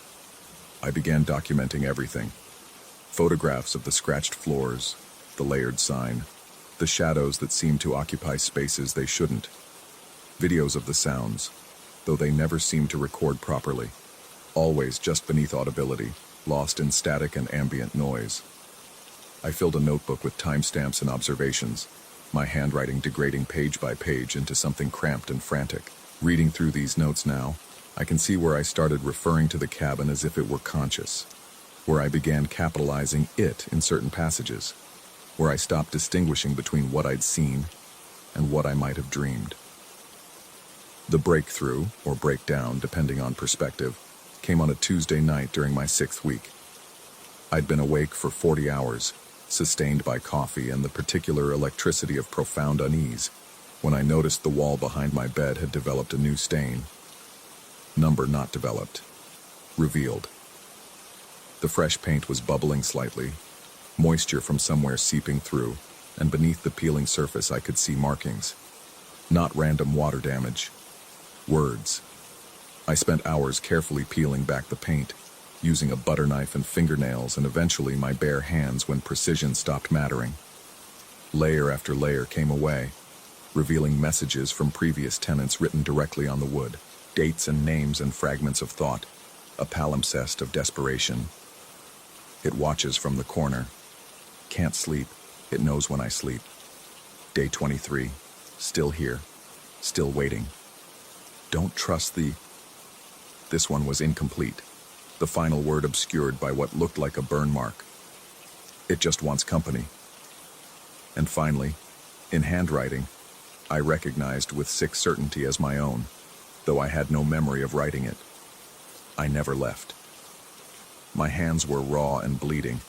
I began documenting everything. Photographs of the scratched floors, the layered sign, the shadows that seemed to occupy spaces they shouldn't. Videos of the sounds, though they never seemed to record properly. Always just beneath audibility, lost in static and ambient noise. I filled a notebook with timestamps and observations, my handwriting degrading page by page into something cramped and frantic. Reading through these notes now, I can see where I started referring to the cabin as if it were conscious, where I began capitalizing it in certain passages, where I stopped distinguishing between what I'd seen and what I might have dreamed. The breakthrough, or breakdown, depending on perspective, came on a Tuesday night during my 6th week. I'd been awake for 40 hours, sustained by coffee and the particular electricity of profound unease, when I noticed the wall behind my bed had developed a new stain. Number not developed. Revealed. The fresh paint was bubbling slightly, moisture from somewhere seeping through, and beneath the peeling surface I could see markings. Not random water damage. Words. I spent hours carefully peeling back the paint, using a butter knife and fingernails and eventually my bare hands when precision stopped mattering. Layer after layer came away, revealing messages from previous tenants written directly on the wood, dates and names and fragments of thought, a palimpsest of desperation. It watches from the corner. Can't sleep. It knows when I sleep. Day 23. Still here. Still waiting. Don't trust the... This one was incomplete. The final word obscured by what looked like a burn mark. It just wants company. And finally, in handwriting, I recognized with sick certainty as my own, though I had no memory of writing it. I never left. My hands were raw and bleeding.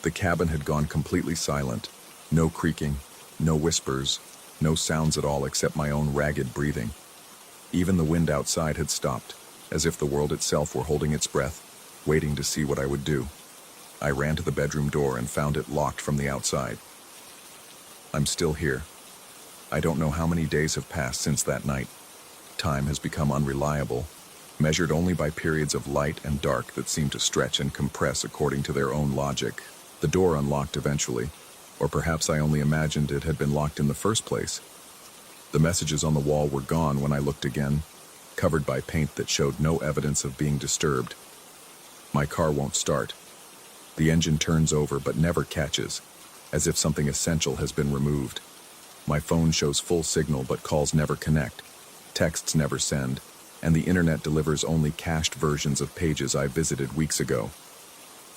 The cabin had gone completely silent. No creaking, no whispers, no sounds at all except my own ragged breathing. Even the wind outside had stopped, as if the world itself were holding its breath, waiting to see what I would do. I ran to the bedroom door and found it locked from the outside. I'm still here. I don't know how many days have passed since that night. Time has become unreliable, measured only by periods of light and dark that seem to stretch and compress according to their own logic. The door unlocked eventually, or perhaps I only imagined it had been locked in the first place. The messages on the wall were gone when I looked again, covered by paint that showed no evidence of being disturbed. My car won't start. The engine turns over but never catches, as if something essential has been removed. My phone shows full signal but calls never connect, texts never send, and the internet delivers only cached versions of pages I visited weeks ago.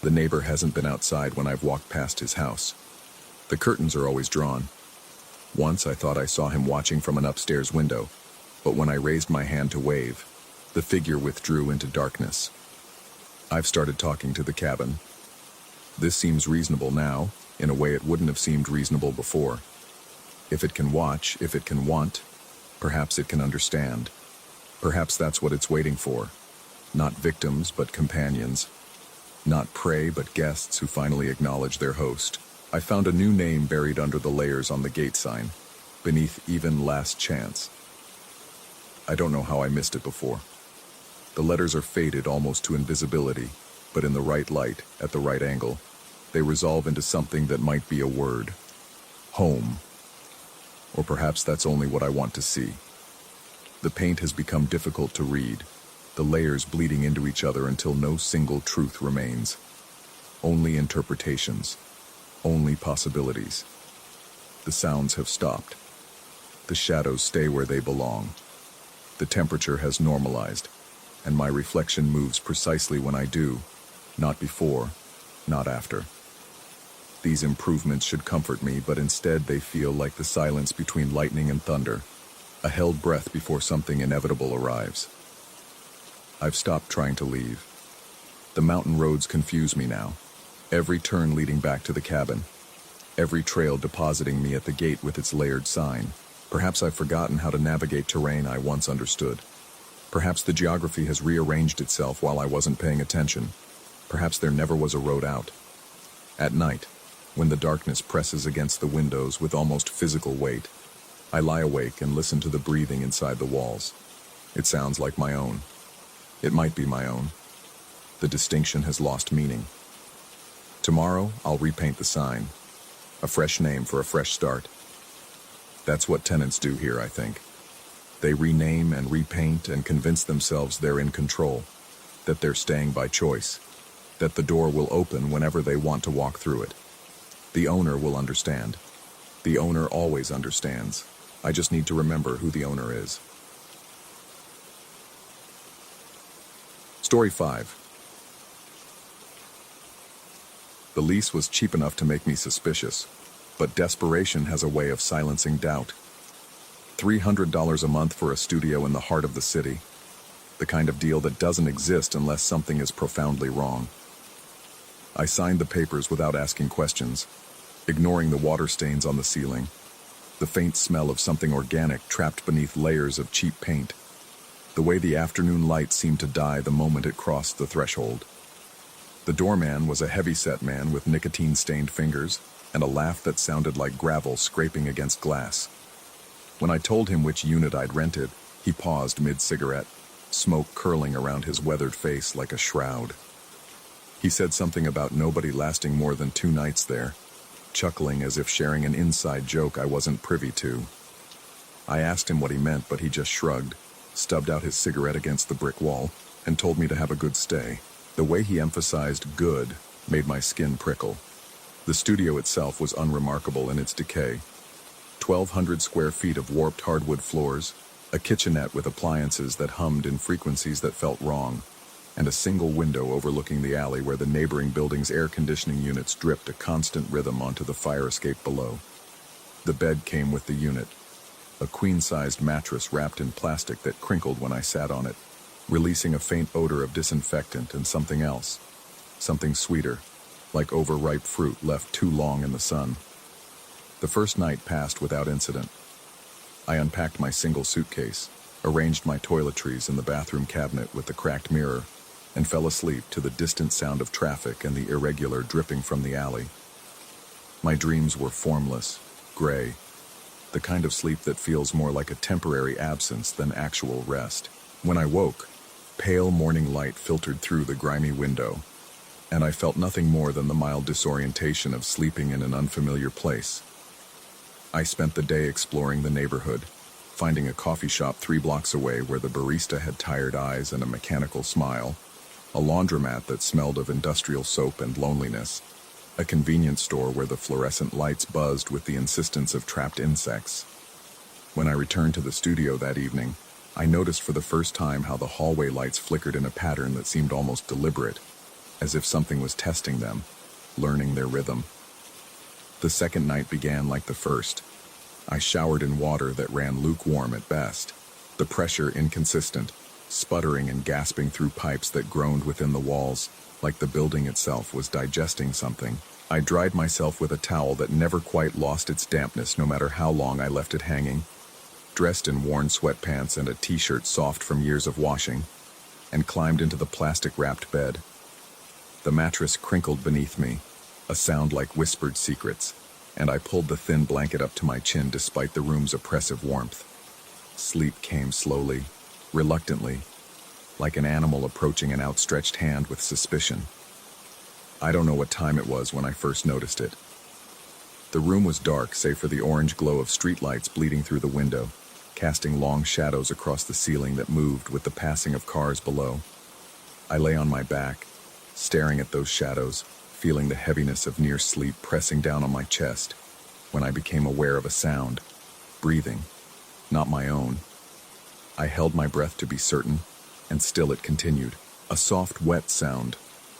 The neighbor hasn't been outside when I've walked past his house. The curtains are always drawn. Once I thought I saw him watching from an upstairs window, but when I raised my hand to wave, the figure withdrew into darkness. I've started talking to the cabin. This seems reasonable now, in a way it wouldn't have seemed reasonable before. If it can watch, if it can want, perhaps it can understand. Perhaps that's what it's waiting for. Not victims, but companions. Not prey, but guests who finally acknowledge their host. I found a new name buried under the layers on the gate sign, beneath even last chance. I don't know how I missed it before. The letters are faded almost to invisibility, but in the right light, at the right angle, they resolve into something that might be a word. Home. Or perhaps that's only what I want to see. The paint has become difficult to read, the layers bleeding into each other until no single truth remains. Only interpretations. Only possibilities. The sounds have stopped. The shadows stay where they belong. The temperature has normalized, and my reflection moves precisely when I do, not before, not after. These improvements should comfort me, but instead they feel like the silence between lightning and thunder, a held breath before something inevitable arrives. I've stopped trying to leave. The mountain roads confuse me now. Every turn leading back to the cabin. Every trail depositing me at the gate with its layered sign. Perhaps I've forgotten how to navigate terrain I once understood. Perhaps the geography has rearranged itself while I wasn't paying attention. Perhaps there never was a road out. At night, when the darkness presses against the windows with almost physical weight, I lie awake and listen to the breathing inside the walls. It sounds like my own. It might be my own. The distinction has lost meaning. Tomorrow, I'll repaint the sign. A fresh name for a fresh start. That's what tenants do here, I think. They rename and repaint and convince themselves they're in control, that they're staying by choice, that the door will open whenever they want to walk through it. The owner will understand. The owner always understands. I just need to remember who the owner is. Story 5. The lease was cheap enough to make me suspicious, but desperation has a way of silencing doubt. $300 a month for a studio in the heart of the city. The kind of deal that doesn't exist unless something is profoundly wrong. I signed the papers without asking questions, ignoring the water stains on the ceiling, the faint smell of something organic trapped beneath layers of cheap paint, the way the afternoon light seemed to die the moment it crossed the threshold. The doorman was a heavy-set man with nicotine-stained fingers and a laugh that sounded like gravel scraping against glass. When I told him which unit I'd rented, he paused mid-cigarette, smoke curling around his weathered face like a shroud. He said something about nobody lasting more than 2 nights there, chuckling as if sharing an inside joke I wasn't privy to. I asked him what he meant, but he just shrugged, stubbed out his cigarette against the brick wall, and told me to have a good stay. The way he emphasized good made my skin prickle. The studio itself was unremarkable in its decay. 1,200 square feet of warped hardwood floors, a kitchenette with appliances that hummed in frequencies that felt wrong, and a single window overlooking the alley where the neighboring building's air conditioning units dripped a constant rhythm onto the fire escape below. The bed came with the unit, a queen-sized mattress wrapped in plastic that crinkled when I sat on it, releasing a faint odor of disinfectant and something else, something sweeter, like overripe fruit left too long in the sun. The first night passed without incident. I unpacked my single suitcase, arranged my toiletries in the bathroom cabinet with the cracked mirror, and fell asleep to the distant sound of traffic and the irregular dripping from the alley. My dreams were formless, gray, the kind of sleep that feels more like a temporary absence than actual rest. When I woke, pale morning light filtered through the grimy window, and I felt nothing more than the mild disorientation of sleeping in an unfamiliar place. I spent the day exploring the neighborhood, finding a coffee shop 3 blocks away where the barista had tired eyes and a mechanical smile, a laundromat that smelled of industrial soap and loneliness, a convenience store where the fluorescent lights buzzed with the insistence of trapped insects. When I returned to the studio that evening, I noticed for the first time how the hallway lights flickered in a pattern that seemed almost deliberate, as if something was testing them, learning their rhythm. The second night began like the first. I showered in water that ran lukewarm at best, the pressure inconsistent, sputtering and gasping through pipes that groaned within the walls, like the building itself was digesting something. I dried myself with a towel that never quite lost its dampness no matter how long I left it hanging, dressed in worn sweatpants and a t-shirt soft from years of washing, and climbed into the plastic-wrapped bed. The mattress crinkled beneath me, a sound like whispered secrets, and I pulled the thin blanket up to my chin despite the room's oppressive warmth. Sleep came slowly, reluctantly, like an animal approaching an outstretched hand with suspicion. I don't know what time it was when I first noticed it. The room was dark save for the orange glow of streetlights bleeding through the window, casting long shadows across the ceiling that moved with the passing of cars below. I lay on my back, staring at those shadows, feeling the heaviness of near sleep pressing down on my chest, when I became aware of a sound, breathing, not my own. I held my breath to be certain, and still it continued, a soft, wet sound,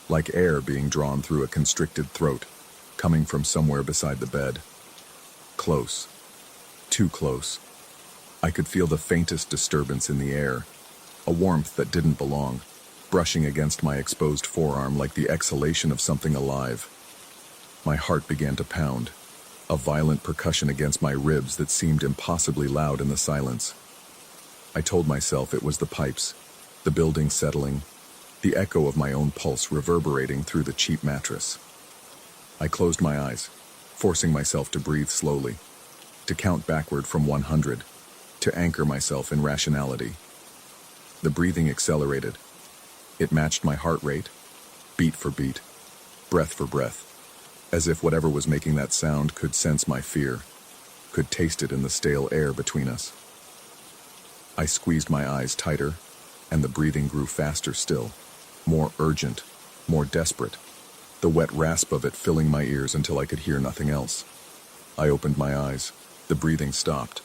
like air being drawn through a constricted throat, coming from somewhere beside the bed. Close. Too close. I could feel the faintest disturbance in the air, a warmth that didn't belong, brushing against my exposed forearm like the exhalation of something alive. My heart began to pound, a violent percussion against my ribs that seemed impossibly loud in the silence. I told myself it was the pipes, the building settling, the echo of my own pulse reverberating through the cheap mattress. I closed my eyes, forcing myself to breathe slowly, to count backward from 100, to anchor myself in rationality. The breathing accelerated. It matched my heart rate, beat for beat, breath for breath, as if whatever was making that sound could sense my fear, could taste it in the stale air between us. I squeezed my eyes tighter, and the breathing grew faster still, more urgent, more desperate, the wet rasp of it filling my ears until I could hear nothing else. I opened my eyes. The breathing stopped.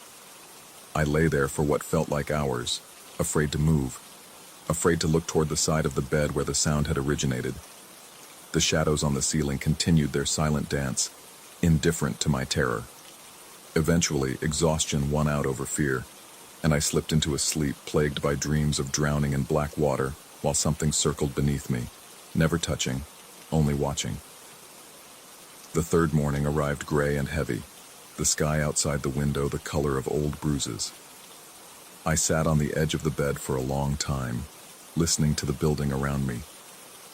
I lay there for what felt like hours, afraid to move, afraid to look toward the side of the bed where the sound had originated. The shadows on the ceiling continued their silent dance, indifferent to my terror. Eventually, exhaustion won out over fear, and I slipped into a sleep plagued by dreams of drowning in black water while something circled beneath me, never touching, only watching. The third morning arrived gray and heavy, the sky outside the window the color of old bruises. I sat on the edge of the bed for a long time, listening to the building around me,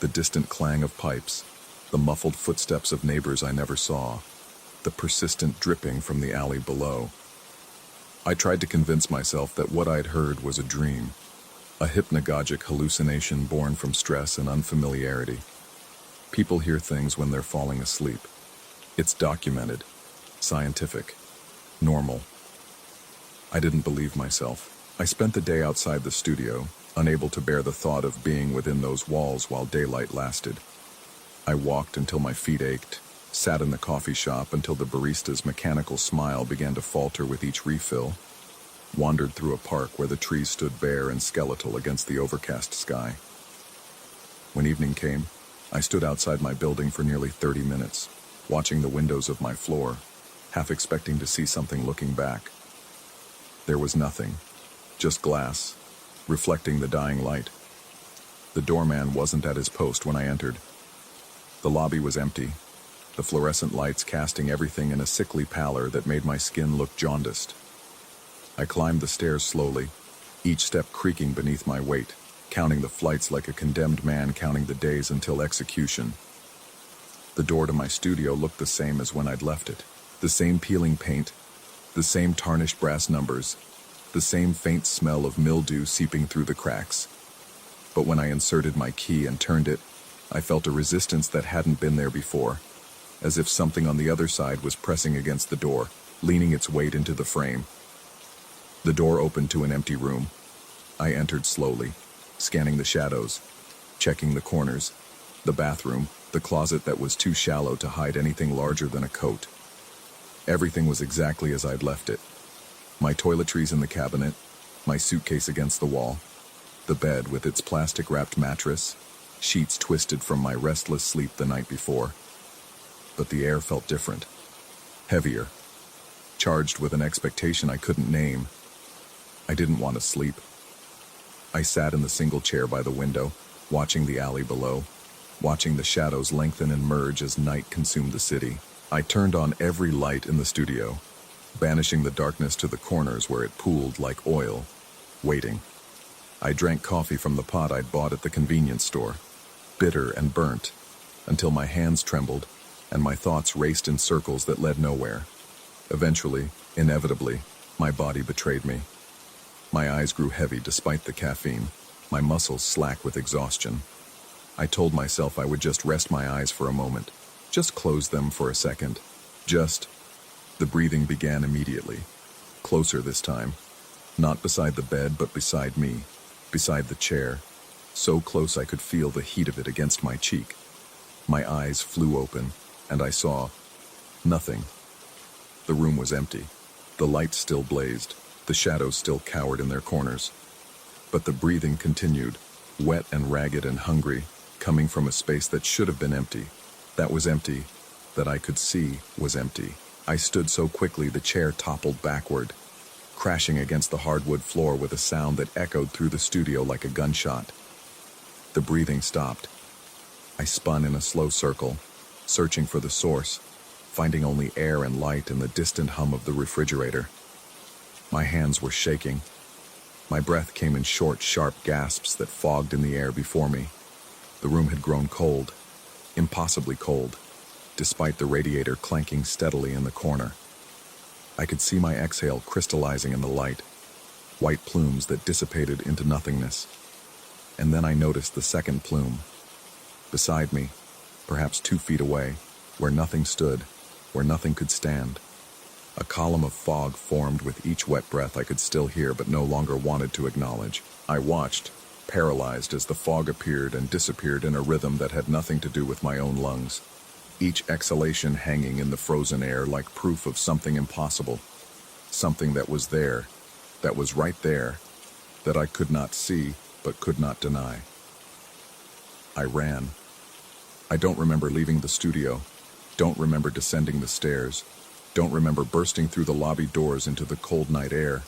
the distant clang of pipes, the muffled footsteps of neighbors I never saw, the persistent dripping from the alley below. I tried to convince myself that what I'd heard was a dream, a hypnagogic hallucination born from stress and unfamiliarity. People hear things when they're falling asleep. It's documented, scientific, normal. I didn't believe myself. I spent the day outside the studio, unable to bear the thought of being within those walls while daylight lasted. I walked until my feet ached, sat in the coffee shop until the barista's mechanical smile began to falter with each refill, wandered through a park where the trees stood bare and skeletal against the overcast sky. When evening came, I stood outside my building for nearly 30 minutes, watching the windows of my floor, half expecting to see something looking back. There was nothing, just glass, reflecting the dying light. The doorman wasn't at his post when I entered. The lobby was empty, the fluorescent lights casting everything in a sickly pallor that made my skin look jaundiced. I climbed the stairs slowly, each step creaking beneath my weight, counting the flights like a condemned man counting the days until execution. The door to my studio looked the same as when I'd left it. The same peeling paint, the same tarnished brass numbers, the same faint smell of mildew seeping through the cracks. But when I inserted my key and turned it, I felt a resistance that hadn't been there before, as if something on the other side was pressing against the door, leaning its weight into the frame. The door opened to an empty room. I entered slowly, scanning the shadows, checking the corners, the bathroom, the closet that was too shallow to hide anything larger than a coat. Everything was exactly as I'd left it. My toiletries in the cabinet, my suitcase against the wall, the bed with its plastic-wrapped mattress, sheets twisted from my restless sleep the night before. But the air felt different, heavier, charged with an expectation I couldn't name. I didn't want to sleep. I sat in the single chair by the window, watching the alley below, watching the shadows lengthen and merge as night consumed the city. I turned on every light in the studio, banishing the darkness to the corners where it pooled like oil, waiting. I drank coffee from the pot I'd bought at the convenience store, bitter and burnt, until my hands trembled and my thoughts raced in circles that led nowhere. Eventually, inevitably, my body betrayed me. My eyes grew heavy despite the caffeine, my muscles slack with exhaustion. I told myself I would just rest my eyes for a moment, just close them for a second, The breathing began immediately, closer this time, not beside the bed but beside me, beside the chair, so close I could feel the heat of it against my cheek. My eyes flew open, and I saw nothing. The room was empty. The lights still blazed, the shadows still cowered in their corners. But the breathing continued, wet and ragged and hungry, coming from a space that should have been empty. That was empty, that I could see was empty. I stood so quickly the chair toppled backward, crashing against the hardwood floor with a sound that echoed through the studio like a gunshot. The breathing stopped. I spun in a slow circle, searching for the source, finding only air and light in the distant hum of the refrigerator. My hands were shaking. My breath came in short, sharp gasps that fogged in the air before me. The room had grown cold, impossibly cold, despite the radiator clanking steadily in the corner. I could see my exhale crystallizing in the light, white plumes that dissipated into nothingness. And then I noticed the second plume. Beside me, perhaps 2 feet away, where nothing stood, where nothing could stand. A column of fog formed with each wet breath I could still hear but no longer wanted to acknowledge. I watched, paralyzed as the fog appeared and disappeared in a rhythm that had nothing to do with my own lungs. Each exhalation hanging in the frozen air like proof of something impossible. Something that was there, that was right there, that I could not see, but could not deny. I ran. I don't remember leaving the studio, don't remember descending the stairs, don't remember bursting through the lobby doors into the cold night air.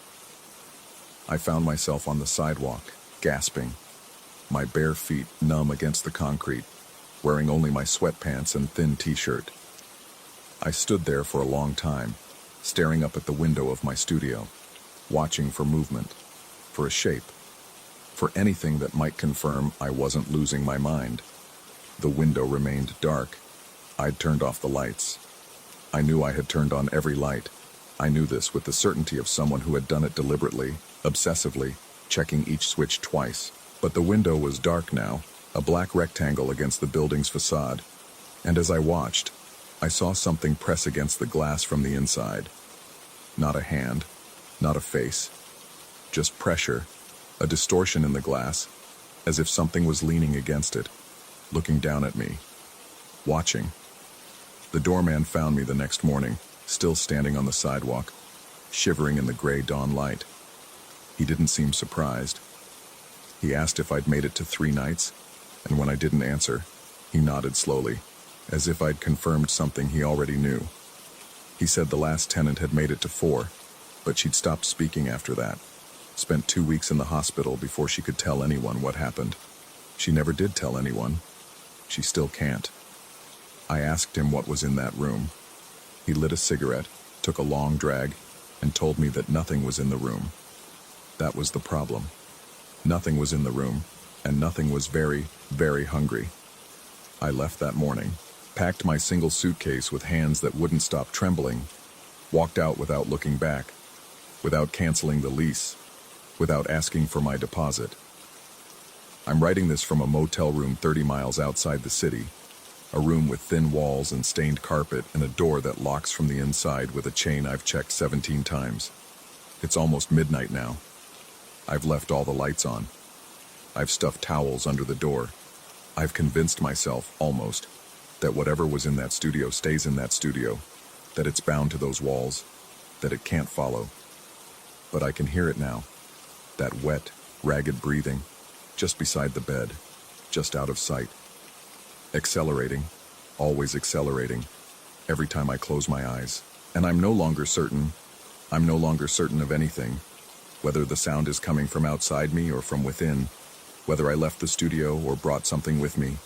I found myself on the sidewalk, gasping, my bare feet numb against the concrete, wearing only my sweatpants and thin t-shirt. I stood there for a long time, staring up at the window of my studio, watching for movement, for a shape, for anything that might confirm I wasn't losing my mind. The window remained dark. I'd turned off the lights. I knew I had turned on every light. I knew this with the certainty of someone who had done it deliberately, obsessively, checking each switch twice. But the window was dark now, a black rectangle against the building's facade. And as I watched, I saw something press against the glass from the inside. Not a hand, not a face, just pressure, a distortion in the glass, as if something was leaning against it, looking down at me, watching. The doorman found me the next morning, still standing on the sidewalk, shivering in the gray dawn light. He didn't seem surprised. He asked if I'd made it to 3 nights, and when I didn't answer, he nodded slowly, as if I'd confirmed something he already knew. He said the last tenant had made it to 4, but she'd stopped speaking after that. Spent 2 weeks in the hospital before she could tell anyone what happened. She never did tell anyone. She still can't. I asked him what was in that room. He lit a cigarette, took a long drag, and told me that nothing was in the room. That was the problem. Nothing was in the room, and nothing was very, very hungry. I left that morning, packed my single suitcase with hands that wouldn't stop trembling, walked out without looking back, without canceling the lease, without asking for my deposit. I'm writing this from a motel room 30 miles outside the city, a room with thin walls and stained carpet and a door that locks from the inside with a chain I've checked 17 times. It's almost midnight now. I've left all the lights on. I've stuffed towels under the door. I've convinced myself, almost, that whatever was in that studio stays in that studio, that it's bound to those walls, that it can't follow. But I can hear it now, that wet, ragged breathing, just beside the bed, just out of sight. Accelerating, always accelerating, every time I close my eyes. And I'm no longer certain of anything, whether the sound is coming from outside me or from within, whether I left the studio or brought something with me,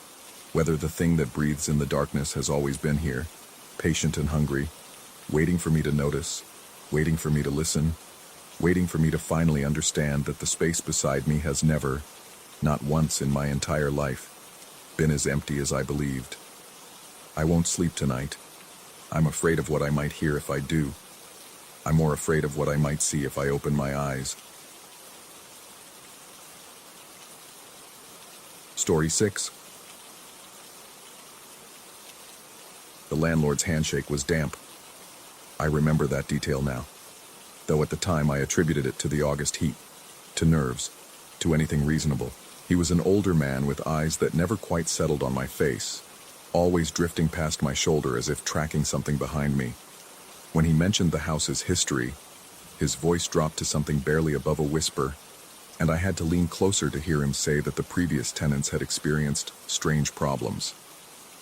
whether the thing that breathes in the darkness has always been here, patient and hungry, waiting for me to notice, waiting for me to listen, waiting for me to finally understand that the space beside me has never, not once in my entire life, been as empty as I believed. I won't sleep tonight. I'm afraid of what I might hear if I do. I'm more afraid of what I might see if I open my eyes. Story 6. The landlord's handshake was damp. I remember that detail now, though at the time I attributed it to the August heat, to nerves, to anything reasonable. He was an older man with eyes that never quite settled on my face, always drifting past my shoulder as if tracking something behind me. When he mentioned the house's history, his voice dropped to something barely above a whisper, and I had to lean closer to hear him say that the previous tenants had experienced strange problems.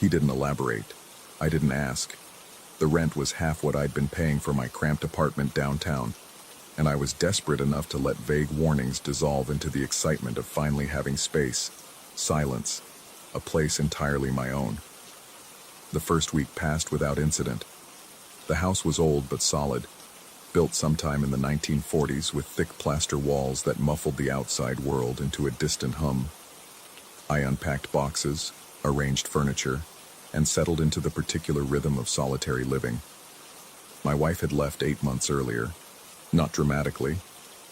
He didn't elaborate. I didn't ask. The rent was half what I'd been paying for my cramped apartment downtown, and I was desperate enough to let vague warnings dissolve into the excitement of finally having space, silence, a place entirely my own. The first week passed without incident. The house was old but solid, built sometime in the 1940s with thick plaster walls that muffled the outside world into a distant hum. I unpacked boxes, arranged furniture, and settled into the particular rhythm of solitary living. My wife had left 8 months earlier. Not dramatically,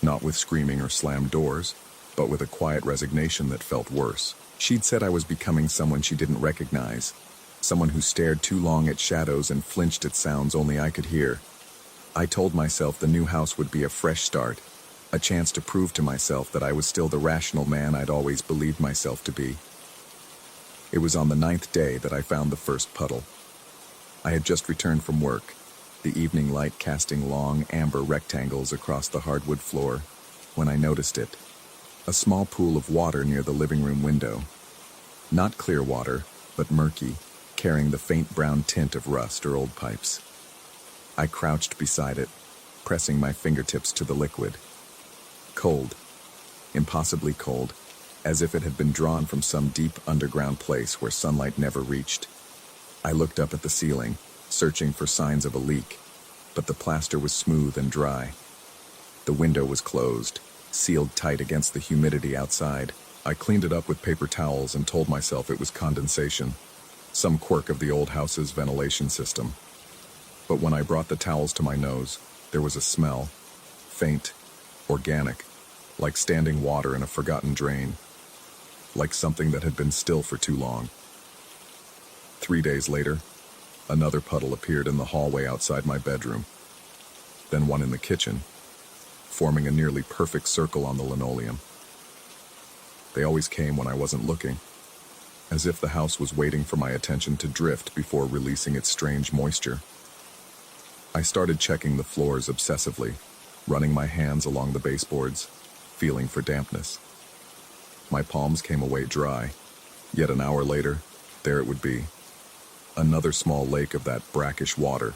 not with screaming or slammed doors, but with a quiet resignation that felt worse. She'd said I was becoming someone she didn't recognize, someone who stared too long at shadows and flinched at sounds only I could hear. I told myself the new house would be a fresh start, a chance to prove to myself that I was still the rational man I'd always believed myself to be. It was on the 9th day that I found the first puddle. I had just returned from work, the evening light casting long, amber rectangles across the hardwood floor, when I noticed it. A small pool of water near the living room window. Not clear water, but murky, carrying the faint brown tint of rust or old pipes. I crouched beside it, pressing my fingertips to the liquid. Cold, impossibly cold, as if it had been drawn from some deep underground place where sunlight never reached. I looked up at the ceiling, searching for signs of a leak, but the plaster was smooth and dry. The window was closed, sealed tight against the humidity outside. I cleaned it up with paper towels and told myself it was condensation, some quirk of the old house's ventilation system. But when I brought the towels to my nose, there was a smell, faint, organic, like standing water in a forgotten drain, like something that had been still for too long. 3 days later, another puddle appeared in the hallway outside my bedroom, then one in the kitchen, forming a nearly perfect circle on the linoleum. They always came when I wasn't looking, as if the house was waiting for my attention to drift before releasing its strange moisture. I started checking the floors obsessively, running my hands along the baseboards, feeling for dampness. My palms came away dry, yet an hour later, there it would be. Another small lake of that brackish water,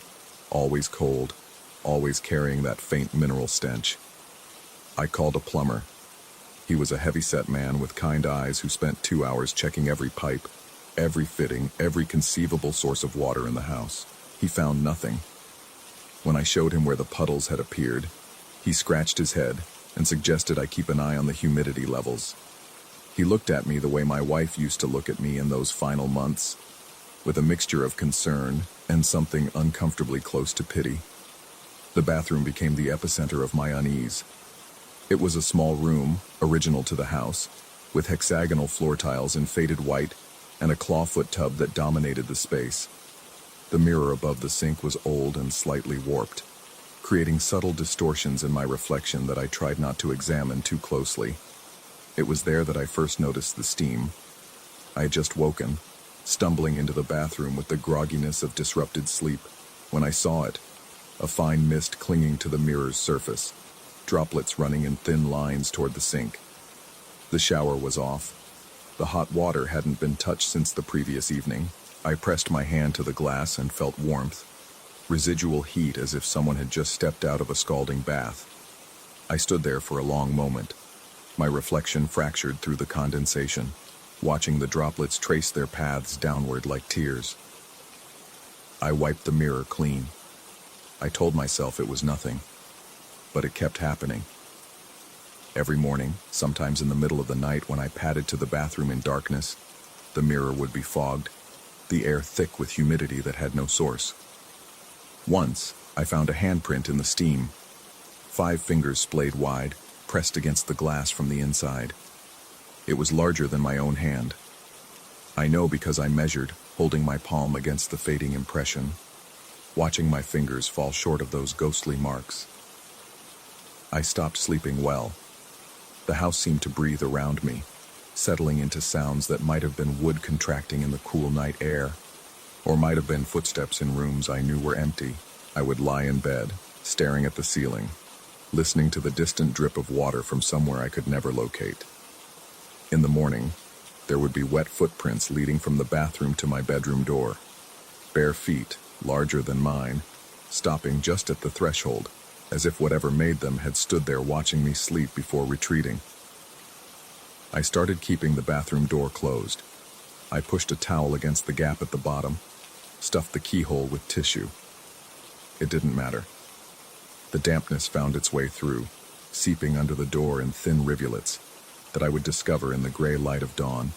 always cold, always carrying that faint mineral stench. I called a plumber. He was a heavy-set man with kind eyes who spent 2 hours checking every pipe, every fitting, every conceivable source of water in the house. He found nothing. When I showed him where the puddles had appeared, he scratched his head and suggested I keep an eye on the humidity levels. He looked at me the way my wife used to look at me in those final months, with a mixture of concern and something uncomfortably close to pity. The bathroom became the epicenter of my unease. It was a small room, original to the house, with hexagonal floor tiles in faded white and a clawfoot tub that dominated the space. The mirror above the sink was old and slightly warped, creating subtle distortions in my reflection that I tried not to examine too closely. It was there that I first noticed the steam. I had just woken, stumbling into the bathroom with the grogginess of disrupted sleep, when I saw it, a fine mist clinging to the mirror's surface, droplets running in thin lines toward the sink. The shower was off. The hot water hadn't been touched since the previous evening. I pressed my hand to the glass and felt warmth, residual heat as if someone had just stepped out of a scalding bath. I stood there for a long moment, my reflection fractured through the condensation, watching the droplets trace their paths downward like tears. I wiped the mirror clean. I told myself it was nothing, but it kept happening. Every morning, sometimes in the middle of the night when I padded to the bathroom in darkness, the mirror would be fogged, the air thick with humidity that had no source. Once, I found a handprint in the steam, 5 fingers splayed wide, pressed against the glass from the inside. It was larger than my own hand. I know because I measured, holding my palm against the fading impression, watching my fingers fall short of those ghostly marks. I stopped sleeping well. The house seemed to breathe around me, settling into sounds that might have been wood contracting in the cool night air, or might have been footsteps in rooms I knew were empty. I would lie in bed, staring at the ceiling, listening to the distant drip of water from somewhere I could never locate. In the morning, there would be wet footprints leading from the bathroom to my bedroom door, bare feet, larger than mine, stopping just at the threshold, as if whatever made them had stood there watching me sleep before retreating. I started keeping the bathroom door closed. I pushed a towel against the gap at the bottom, stuffed the keyhole with tissue. It didn't matter. The dampness found its way through, seeping under the door in thin rivulets that I would discover in the gray light of dawn,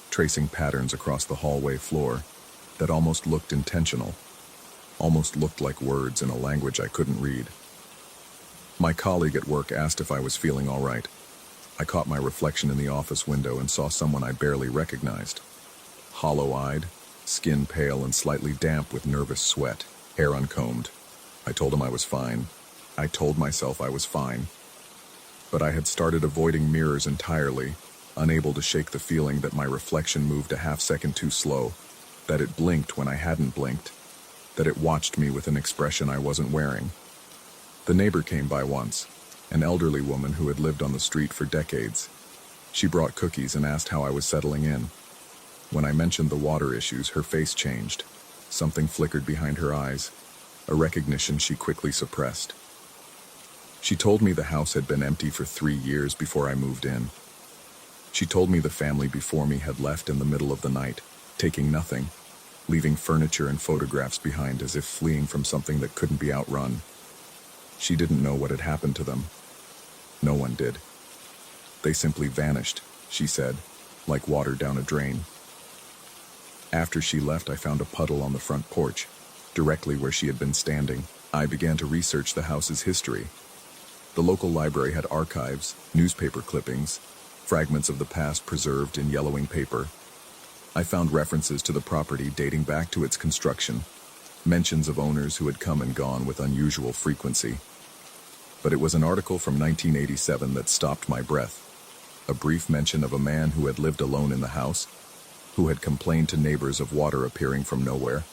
tracing patterns across the hallway floor that almost looked intentional, almost looked like words in a language I couldn't read. My colleague at work asked if I was feeling all right. I caught my reflection in the office window and saw someone I barely recognized. Hollow-eyed, skin pale and slightly damp with nervous sweat, hair uncombed. I told him I was fine. I told myself I was fine. But I had started avoiding mirrors entirely, unable to shake the feeling that my reflection moved a half-second too slow, that it blinked when I hadn't blinked, that it watched me with an expression I wasn't wearing. The neighbor came by once, an elderly woman who had lived on the street for decades. She brought cookies and asked how I was settling in. When I mentioned the water issues, her face changed. Something flickered behind her eyes, a recognition she quickly suppressed. She told me the house had been empty for 3 years before I moved in. She told me the family before me had left in the middle of the night, taking nothing, leaving furniture and photographs behind as if fleeing from something that couldn't be outrun. She didn't know what had happened to them. No one did. They simply vanished, she said, like water down a drain. After she left, I found a puddle on the front porch, directly where she had been standing. I began to research the house's history. The local library had archives, newspaper clippings, fragments of the past preserved in yellowing paper. I found references to the property dating back to its construction, mentions of owners who had come and gone with unusual frequency. But it was an article from 1987 that stopped my breath. A brief mention of a man who had lived alone in the house, who had complained to neighbors of water appearing from nowhere,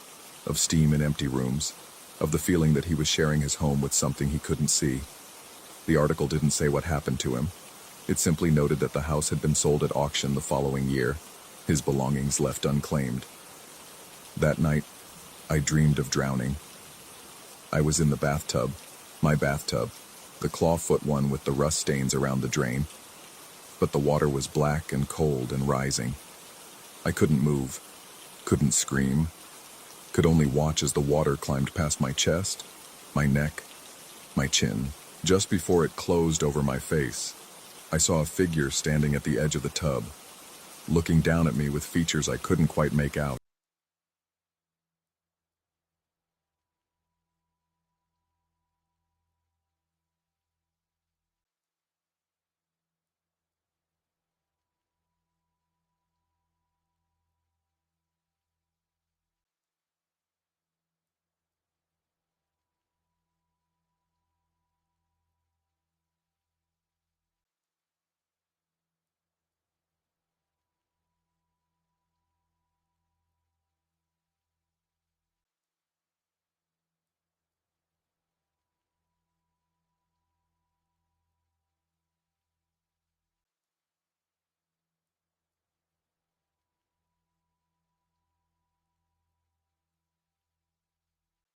of steam in empty rooms, of the feeling that he was sharing his home with something he couldn't see. The article didn't say what happened to him. It simply noted that the house had been sold at auction the following year, his belongings left unclaimed. That night, I dreamed of drowning. I was in the bathtub, my bathtub, the clawfoot one with the rust stains around the drain. But the water was black and cold and rising. I couldn't move, couldn't scream, could only watch as the water climbed past my chest, my neck, my chin. Just before it closed over my face, I saw a figure standing at the edge of the tub, looking down at me with features I couldn't quite make out.